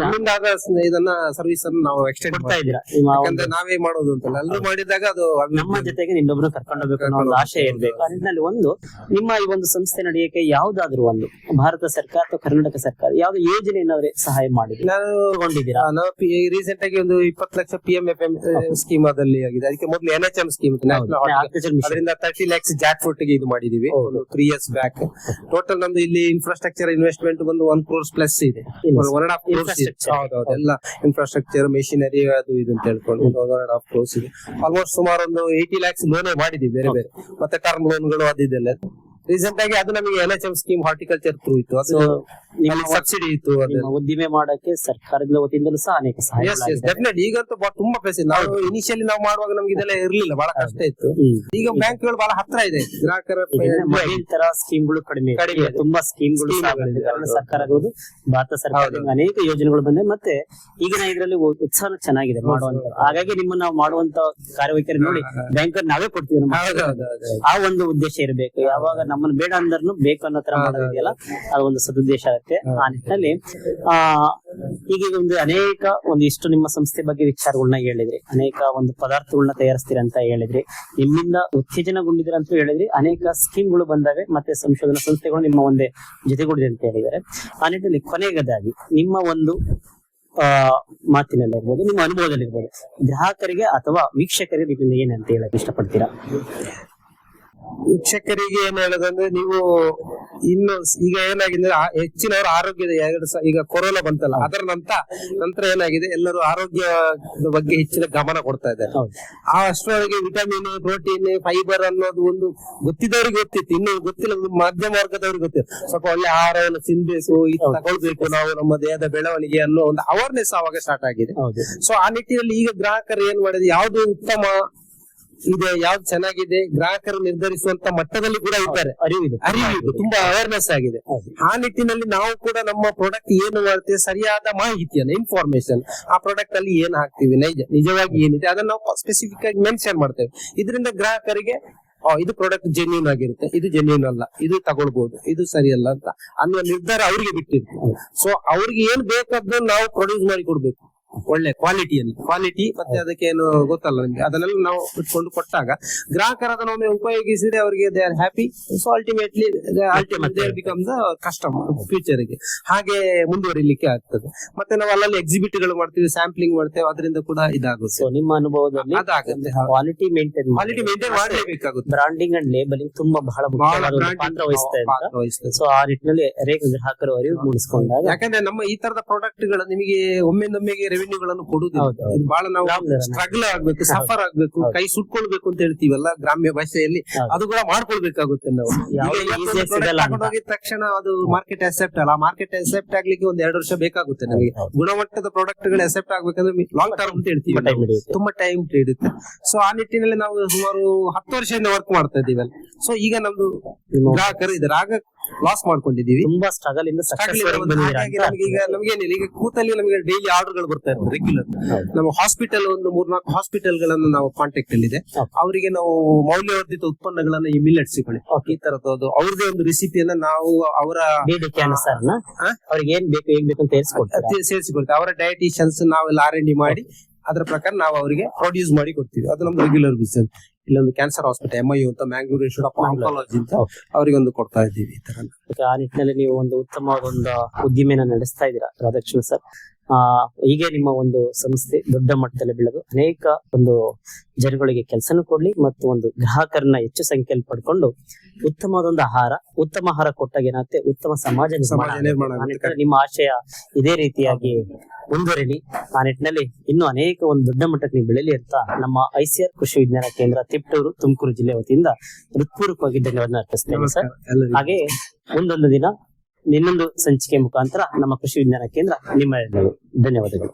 ಇದನ್ನ ಸರ್ವಿಸ್ ಅನ್ನು ನಾವು ಎಕ್ಸ್ಟೆಂಡ್ ಮಾಡ್ತಾ ಇದ್ದೀರಾ? ಯಾಕಂದ್ರೆ ನಾವೇ ಮಾಡೋದು ಅಂತಲ್ಲ, ಎಲ್ಲರೂ ಮಾಡಿದಾಗ ಅದು ನಮ್ಮ ಜೊತೆಗೆ ಇನ್ನೊಬ್ರು ಕರ್ಕೊಂಡು ಹೋಗ್ಬೇಕು ಅನ್ನೋ ಒಂದು ಆಶಯ ಇರ್ಬೇಕು. ಅದರಲ್ಲಿ ಒಂದು ನಿಮ್ಮ ಈ ಒಂದು ಸಂಸ್ಥೆ ನಡೆಯಕ್ಕೆ ಯಾವ್ದಾದ್ರು ಒಂದು ಭಾರತ ಸರ್ಕಾರ ಅಥವಾ ಕರ್ನಾಟಕ ಸರ್ಕಾರ ಯಾವ್ದು ಯೋಜನೆ ಏನಾದ್ರೆ ಸಹಾಯ ಮಾಡಿದ್ರೆ ನಾನು ತಗೊಂಡಿದ್ದೀರಾ? ನಾವು ರೀಸೆಂಟ್ ಆಗಿ ಒಂದು 20 ಲಕ್ಷ PMFM ಸ್ಕೀಮ್ ಅದಲ್ಲಿ ಆಗಿದೆ. ಅದಕ್ಕೆ ಮೊದಲು NHM ಸ್ಕೀಮ್ ಅದರಿಂದ 30 lakhs ಜಾಕ್ ಫ್ರೂಟ್ ಗೆ ಇದು ಮಾಡಿದೀವಿ ಒಂದು 3 years ಬ್ಯಾಕ್. ಟೋಟಲ್ ನಮ್ದು ಇಲ್ಲಿ ಇನ್ಫ್ರಾಸ್ಟ್ರಕ್ಚರ್ ಇನ್ವೆಸ್ಟ್ಮೆಂಟ್ ಬಂದು 1 crore ಪ್ಲಸ್ ಇದೆ. 1.5 crores ಇದೆ. ಹೌದೌದು, ಎಲ್ಲ ಇನ್ಫ್ರಾಸ್ಟ್ರಕ್ಚರ್ ಮೆಷಿನರಿ ಅದು ಇದು ಅಂತ ಹೇಳ್ಕೊಂಡು 1.5 crores ಇದೆ. ಆಲ್ಮೋಸ್ಟ್ ಸುಮಾರು ಒಂದು 80 lakhs ಲೋನ್ ಮಾಡಿದೀವಿ ಬೇರೆ ಬೇರೆ, ಮತ್ತೆ ಟರ್ಮ್ ಲೋನ್ಗಳು ಅದಿದೆಲ್ಲ. ರೀಸೆಂಟ್ ಆಗಿ ಅದು ನಮಗೆ NHM ಸ್ಕೀಮ್ ಹಾರ್ಟಿಕಲ್ಚರ್ ಥ್ರೂ ಇತ್ತು, ಅದು ಸಬ್ಸಿಡಿ ಇತ್ತು. ನಿಮ್ಮ ಉದ್ದಿಮೆ ಮಾಡಕ್ಕೆ ಸರ್ಕಾರದ ವತಿಯಿಂದಲೂ ಸಹ ಅನೇಕ ಸಹಾಯ. ಡೆಫಿನೆಟ್ ಈಗಂತೂ ತುಂಬಾ ಪ್ಲೇಸ್ ಇದೆ. ನಾವು ಇನಿಷಿಯಲಿ ನಾವು ಮಾಡುವಾಗ ನಮ್ಗೆ ಇದೆಲ್ಲ ಇರ್ಲಿಲ್ಲ, ಬಹಳ ಕಷ್ಟ ಇತ್ತು. ಈಗ ಬ್ಯಾಂಕ್ಗಳು ಬಹಳ ಹತ್ರ ಇದೆ, ಗ್ರಾಹಕರ ತರ ಸ್ಕೀಮ್ಗಳು ಕಡಿಮೆ ಕಡಿಮೆ, ತುಂಬಾ ಸ್ಕೀಮ್ಗಳು ಕಾರಣ ಸರ್ಕಾರ ಆಗೋದು ಭಾರತ ಸರ್ಕಾರದಿಂದ ಅನೇಕ ಯೋಜನೆಗಳು ಬಂದಿದೆ. ಮತ್ತೆ ಈಗಿನ ಇದರಲ್ಲಿ ಉತ್ಸಾಹ ಚೆನ್ನಾಗಿದೆ ಮಾಡುವಂತ. ಹಾಗಾಗಿ ನಿಮ್ಮನ್ನ ನಾವು ಮಾಡುವಂತ ಕಾರ್ಯವೈಖರಿ ನೋಡಿ ಬ್ಯಾಂಕ್ ನಾವೇ ಕೊಡ್ತೀವಿ. ಆ ಒಂದು ಉದ್ದೇಶ ಇರಬೇಕು. ಯಾವಾಗ ನಮ್ಮನ್ನು ಬೇಡ ಅಂದ್ರೂ ಬೇಕು ಅನ್ನೋ ತರ ಮಾಡೋದಿದೆಯಲ್ಲ, ಅದು ಒಂದು ಸದುದ್ದೇಶ ಆಗುತ್ತೆ. ಆ ನಿಟ್ಟಿನಲ್ಲಿ ಈಗ ಒಂದು ಅನೇಕ ಇಷ್ಟು ನಿಮ್ಮ ಸಂಸ್ಥೆ ಬಗ್ಗೆ ವಿಚಾರಗಳನ್ನ ಹೇಳಿದ್ರಿ, ಅನೇಕ ಒಂದು ಪದಾರ್ಥಗಳನ್ನ ತಯಾರಿಸ್ತೀರ ಅಂತ ಹೇಳಿದ್ರಿ, ನಿಮ್ಮಿಂದ ಉತ್ತೇಜನಗೊಂಡಿದ್ದೀರ ಅಂತ ಹೇಳಿದ್ರಿ, ಅನೇಕ ಸ್ಕೀಮ್ಗಳು ಬಂದಾವೆ, ಮತ್ತೆ ಸಂಶೋಧನಾ ಸಂಸ್ಥೆಗಳು ನಿಮ್ಮ ಒಂದೇ ಜೊತೆಗೂಡಿದೆ ಅಂತ ಹೇಳಿದ್ದಾರೆ. ಆ ನಿಟ್ಟಿನಲ್ಲಿ ಕೊನೆಗದಾಗಿ ನಿಮ್ಮ ಒಂದು ಮಾತಿನಲ್ಲಿ ಇರ್ಬೋದು, ನಿಮ್ಮ ಅನುಭವದಲ್ಲಿ ಇರ್ಬೋದು, ಗ್ರಾಹಕರಿಗೆ ಅಥವಾ ವೀಕ್ಷಕರಿಗೆ ನಿಮ್ಮಿಂದ ಏನಂತ ಹೇಳಕ್ ಇಷ್ಟಪಡ್ತೀರಾ? ವೀಕ್ಷಕರಿಗೆ ಏನ್ ಹೇಳೋದಂದ್ರೆ, ನೀವು ಇನ್ನು ಈಗ ಏನಾಗಿದೆ ಹೆಚ್ಚಿನವರ ಆರೋಗ್ಯದ ಈಗ ಕೊರೋನಾ ಬಂತಲ್ಲ, ಅದರ ನಂತರ ಏನಾಗಿದೆ, ಎಲ್ಲರೂ ಆರೋಗ್ಯದ ಬಗ್ಗೆ ಹೆಚ್ಚಿನ ಗಮನ ಕೊಡ್ತಾ ಇದ್ದಾರೆ. ಆ ಅಷ್ಟರೊಳಗೆ ವಿಟಮಿನ್, ಪ್ರೋಟೀನ್, ಫೈಬರ್ ಅನ್ನೋದು ಒಂದು ಗೊತ್ತಿದ್ದವ್ರಿಗೆ ಗೊತ್ತಿತ್ತು, ಇನ್ನು ಗೊತ್ತಿಲ್ಲ ಮಧ್ಯಮ ವರ್ಗದವ್ರಿಗೆ ಗೊತ್ತಿತ್ತು. ಸ್ವಲ್ಪ ಒಳ್ಳೆ ಆಹಾರವನ್ನು ತಿನ್ಬೇಕು, ಇದು ತಗೊಳ್ಬೇಕು, ನಾವು ನಮ್ಮ ದೇಹದ ಬೆಳವಣಿಗೆ ಅನ್ನೋ ಒಂದು ಅವೇರ್ನೆಸ್ ಆವಾಗ ಸ್ಟಾರ್ಟ್ ಆಗಿದೆ. ಸೊ ಆ ನಿಟ್ಟಿನಲ್ಲಿ ಈಗ ಗ್ರಾಹಕರು ಏನ್ ಮಾಡಿದ್ರೆ, ಯಾವ್ದು ಉತ್ತಮ ಇದೆ, ಯಾವ್ದು ಚೆನ್ನಾಗಿದೆ, ಗ್ರಾಹಕರು ನಿರ್ಧರಿಸುವಂತ ಮಟ್ಟದಲ್ಲಿ ಕೂಡ ಇದ್ದಾರೆ, ಅರಿವಿದೆ, ತುಂಬಾ ಅವೇರ್ನೆಸ್ ಆಗಿದೆ. ಆ ನಿಟ್ಟಿನಲ್ಲಿ ನಾವು ಕೂಡ ನಮ್ಮ ಪ್ರಾಡಕ್ಟ್ ಏನು ಮಾಡ್ತೀವಿ, ಸರಿಯಾದ ಮಾಹಿತಿಯನ್ನು, ಇನ್ಫಾರ್ಮೇಶನ್, ಆ ಪ್ರಾಡಕ್ಟ್ ಅಲ್ಲಿ ಏನ್ ಹಾಕ್ತಿವಿ, ನಿಜವಾಗಿ ಏನಿದೆ ಅದನ್ನ ನಾವು ಸ್ಪೆಸಿಫಿಕ್ ಆಗಿ ಮೆನ್ಷನ್ ಮಾಡ್ತೇವೆ. ಇದರಿಂದ ಗ್ರಾಹಕರಿಗೆ ಇದು ಪ್ರಾಡಕ್ಟ್ ಜೆನ್ಯೂನ್ ಆಗಿರುತ್ತೆ, ಇದು ಜೆನ್ಯೂನ್ ಅಲ್ಲ, ಇದು ತಗೊಳ್ಬಹುದು, ಇದು ಸರಿಯಲ್ಲ ಅಂತ ಅನ್ನುವ ನಿರ್ಧಾರ ಅವರಿಗೆ ಬಿಟ್ಟಿರ್ತೀವಿ. ಸೊ ಅವ್ರಿಗೆ ಏನ್ ಬೇಕಾದ್ರೂ ನಾವು ಪ್ರೊಡ್ಯೂಸ್ ಮಾಡಿ ಕೊಡ್ಬೇಕು, ಒಳ್ಳೆ ಕ್ವಾಲಿಟಿ ಮತ್ತೆ ಅದಕ್ಕೆ ಏನು ಗೊತ್ತಲ್ಲ ನಿಮ್ಗೆ, ಅದನ್ನೆಲ್ಲ ನಾವು ಇಟ್ಕೊಂಡು ಕೊಟ್ಟಾಗ ಗ್ರಾಹಕರು ಅದನ್ನೊಮ್ಮೆ ಉಪಯೋಗಿಸಿದ್ರೆ ಅವರಿಗೆ they are happy. So ultimately become the customer future ಗೆ, ಹಾಗೆ ಮುಂದುವರಿಲಿಕ್ಕೆ ಆಗ್ತದೆ. ಮತ್ತೆ ನಾವು ಅಲ್ಲಲ್ಲಿ ಎಕ್ಸಿಬಿಟ್ ಗಳು ಮಾಡ್ತೀವಿ, ಸ್ಯಾಂಪ್ಲಿಂಗ್ ಮಾಡ್ತೇವೆ, ಅದರಿಂದ ಕೂಡ ಇದಾಗುತ್ತೆ. ನಿಮ್ಮ ಅನುಭವದಲ್ಲಿ ಅದಾಗುತ್ತೆ, ಕ್ವಾಲಿಟಿ ಮೇಂಟೈನ್ ಮಾಡಲೇಬೇಕಾಗುತ್ತೆ. ಬ್ರಾಂಡಿಂಗ್ ಅಂಡ್ ಲೇಬಲಿಂಗ್ ತುಂಬಾ ಬಹಳ ಪಾತ್ರ ವಹಿಸ್ತಾ ಇದೆ. ಸೊ ಆ ನಿಟ್ಟಿನಲ್ಲಿ ಗ್ರಾಹಕರು ಅರಿವು ಮೂಡಿಸಿಕೊಂಡಾಗ, ಯಾಕಂದ್ರೆ ನಮ್ಮ ಈ ತರದ ಪ್ರಾಡಕ್ಟ್ ಗಳು ನಿಮಗೆ ಒಮ್ಮೆಗೆ ರೆವಿನ್ಯೂಗಳನ್ನು ಕೊಡುವುದಿಲ್ಲ, ಬಹಳ ನಾವು ಸ್ಟ್ರಗಲ್ ಆಗ್ಬೇಕು, ಸಫರ್ ಆಗ್ಬೇಕು, ಕೈ ಸುಟ್ಕೊಳ್ಬೇಕು ಅಂತ ಹೇಳ್ತೀವಲ್ಲ ಗ್ರಾಮ್ಯ ಭಾಷೆಯಲ್ಲಿ, ಅದು ಕೂಡ ಮಾಡ್ಕೊಳ್ಬೇಕಾಗುತ್ತೆ. ನಾವು ತಗೊಂಡೋಗಿದ ತಕ್ಷಣ ಅದು ಮಾರ್ಕೆಟ್ ಅಕ್ಸೆಪ್ಟ್ ಅಲ್ಲ, ಮಾರ್ಕೆಟ್ ಅಕ್ಸೆಪ್ಟ್ ಆಗ್ಲಿಕ್ಕೆ 1-2 ವರ್ಷ ಬೇಕಾಗುತ್ತೆ. ನಮಗೆ ಗುಣಮಟ್ಟದ ಪ್ರಾಡಕ್ಟ್ ಗಳು ಅಕ್ಸೆಪ್ಟ್ ಆಗ್ಬೇಕಂದ್ರೆ ಲಾಂಗ್ ಟರ್ಮ್ ಅಂತ ಹೇಳ್ತೀವಿ, ತುಂಬಾ ಟೈಮ್ ಹಿಡಿಯುತ್ತೆ. ಸೊ ಆ ನಿಟ್ಟಿನಲ್ಲಿ ನಾವು ಸುಮಾರು 10 ವರ್ಷದಿಂದ ವರ್ಕ್ ಮಾಡ್ತಾ ಇದ್ದೀವಲ್ಲ. ಸೊ ಈಗ ನಮ್ದು ಗ್ರಾಹಕರು ಇದ್ದಾರೆ, ಆಗ ಲಾಸ್ ಮಾಡ್ಕೊಂಡಿದೀವಿ, ತುಂಬಾ ಸ್ಟ್ರಗಲ್ ಇಂದ ನಮಗೇನಿಲ್ಲ, ಈಗ ಕೂತಲ್ಲಿ ನಮಗೆ ಡೈಲಿ ಆರ್ಡರ್ ಗಳು ಬರ್ತಾ ಇರ್ತದೆ ರೆಗ್ಯುಲರ್. ನಮ್ಮ ಹಾಸ್ಪಿಟಲ್ ಒಂದು 3-4 ಹಾಸ್ಪಿಟಲ್ ಗಳನ್ನ ನಾವು ಕಾಂಟ್ಯಾಕ್ಟ್ ಅಲ್ಲಿ ಇದೆ, ಅವರಿಗೆ ನಾವು ಮೌಲ್ಯವರ್ಧಿತ ಉತ್ಪನ್ನಗಳನ್ನ ಈ ಮಿಲ್ಲೆಟ್ಸ್ ಈ ತರದ್ದು ಅವ್ರದೇ ಒಂದು ರೆಸಿಪಿಯನ್ನ ನಾವು ಅವರ ಅವ್ರಿಗೆ ಏನ್ ಬೇಕು ಏನ್ ಬೇಕು ಅಂತ ಸೇರಿಸಿಕೊಡ್ತೇವೆ. ಅವರ ಡಯಟಿಷಿಯನ್ಸ್ ನಾವೆಲ್ಲ R&D ಮಾಡಿ ಅದರ ಪ್ರಕಾರ ನಾವು ಅವರಿಗೆ ಪ್ರೊಡ್ಯೂಸ್ ಮಾಡಿ ಕೊಡ್ತೀವಿ. ಅದು ನಮ್ದು ರೆಗ್ಯುಲರ್ ಬಿಸಿನೆಸ್. ಇಲ್ಲೊಂದು ಕ್ಯಾನ್ಸರ್ ಹಾಸ್ಪಿಟಲ್ MIU ಅಂತ ಮ್ಯಾಂಗ್ಳೂರ್ ಇನ್ಸ್ಟಿಟ್ಯೂಟ್ ಆಫ್ ಆಂಕಾಲಜಿ ಅಂತ ಅವರಿಗೆ ಒಂದು ಕೊಡ್ತಾ ಇದ್ದೀವಿ. ಈ ತರ ಆ ನಿಟ್ಟಿನಲ್ಲಿ ನೀವು ಒಂದು ಉತ್ತಮವಾದ ಒಂದು ಉದ್ದಿಮೆನ ನಡೆಸ್ತಾ ಇದ್ದೀರಾ ರಾಧಾಕೃಷ್ಣ ಸರ್. ಹೀಗೆ ನಿಮ್ಮ ಒಂದು ಸಂಸ್ಥೆ ದೊಡ್ಡ ಮಟ್ಟದಲ್ಲಿ ಬೆಳೆದು ಅನೇಕ ಒಂದು ಜನಗಳಿಗೆ ಕೆಲಸನೂ ಕೊಡ್ಲಿ ಮತ್ತು ಒಂದು ಗ್ರಾಹಕರನ್ನ ಹೆಚ್ಚು ಸಂಖ್ಯೆಯಲ್ಲಿ ಪಡ್ಕೊಂಡು ಉತ್ತಮವಾದ ಒಂದು ಉತ್ತಮ ಆಹಾರ ಕೊಟ್ಟಾಗ ಏನಾಗುತ್ತೆ, ಉತ್ತಮ ಸಮಾಜ ನಿರ್ಮಾಣ. ನಿಮ್ಮ ಆಶಯ ಇದೇ ರೀತಿಯಾಗಿ ಮುಂದುವರಿಲಿ. ಆ ನಿಟ್ಟಿನಲ್ಲಿ ಇನ್ನೂ ಅನೇಕ ಒಂದು ದೊಡ್ಡ ಮಟ್ಟಕ್ಕೆ ನೀವು ಬೆಳೆಯಲಿ ಅಂತ ನಮ್ಮ ICAR ಕೃಷಿ ವಿಜ್ಞಾನ ಕೇಂದ್ರ ತಿಪಟೂರು ತುಮಕೂರು ಜಿಲ್ಲೆ ವತಿಯಿಂದ ಹೃತ್ಪೂರ್ವಕವಾಗಿ ಧನ್ಯವಾದ ಅರ್ಪಿಸ್ತೇನೆ ಸರ್. ಹಾಗೆ ಮುಂದೊಂದು ದಿನ ಇನ್ನೊಂದು ಸಂಚಿಕೆ ಮುಖಾಂತರ ನಮ್ಮ ಕೃಷಿ ವಿಜ್ಞಾನ ಕೇಂದ್ರ ನಿಮ್ಮ ಧನ್ಯವಾದಗಳು.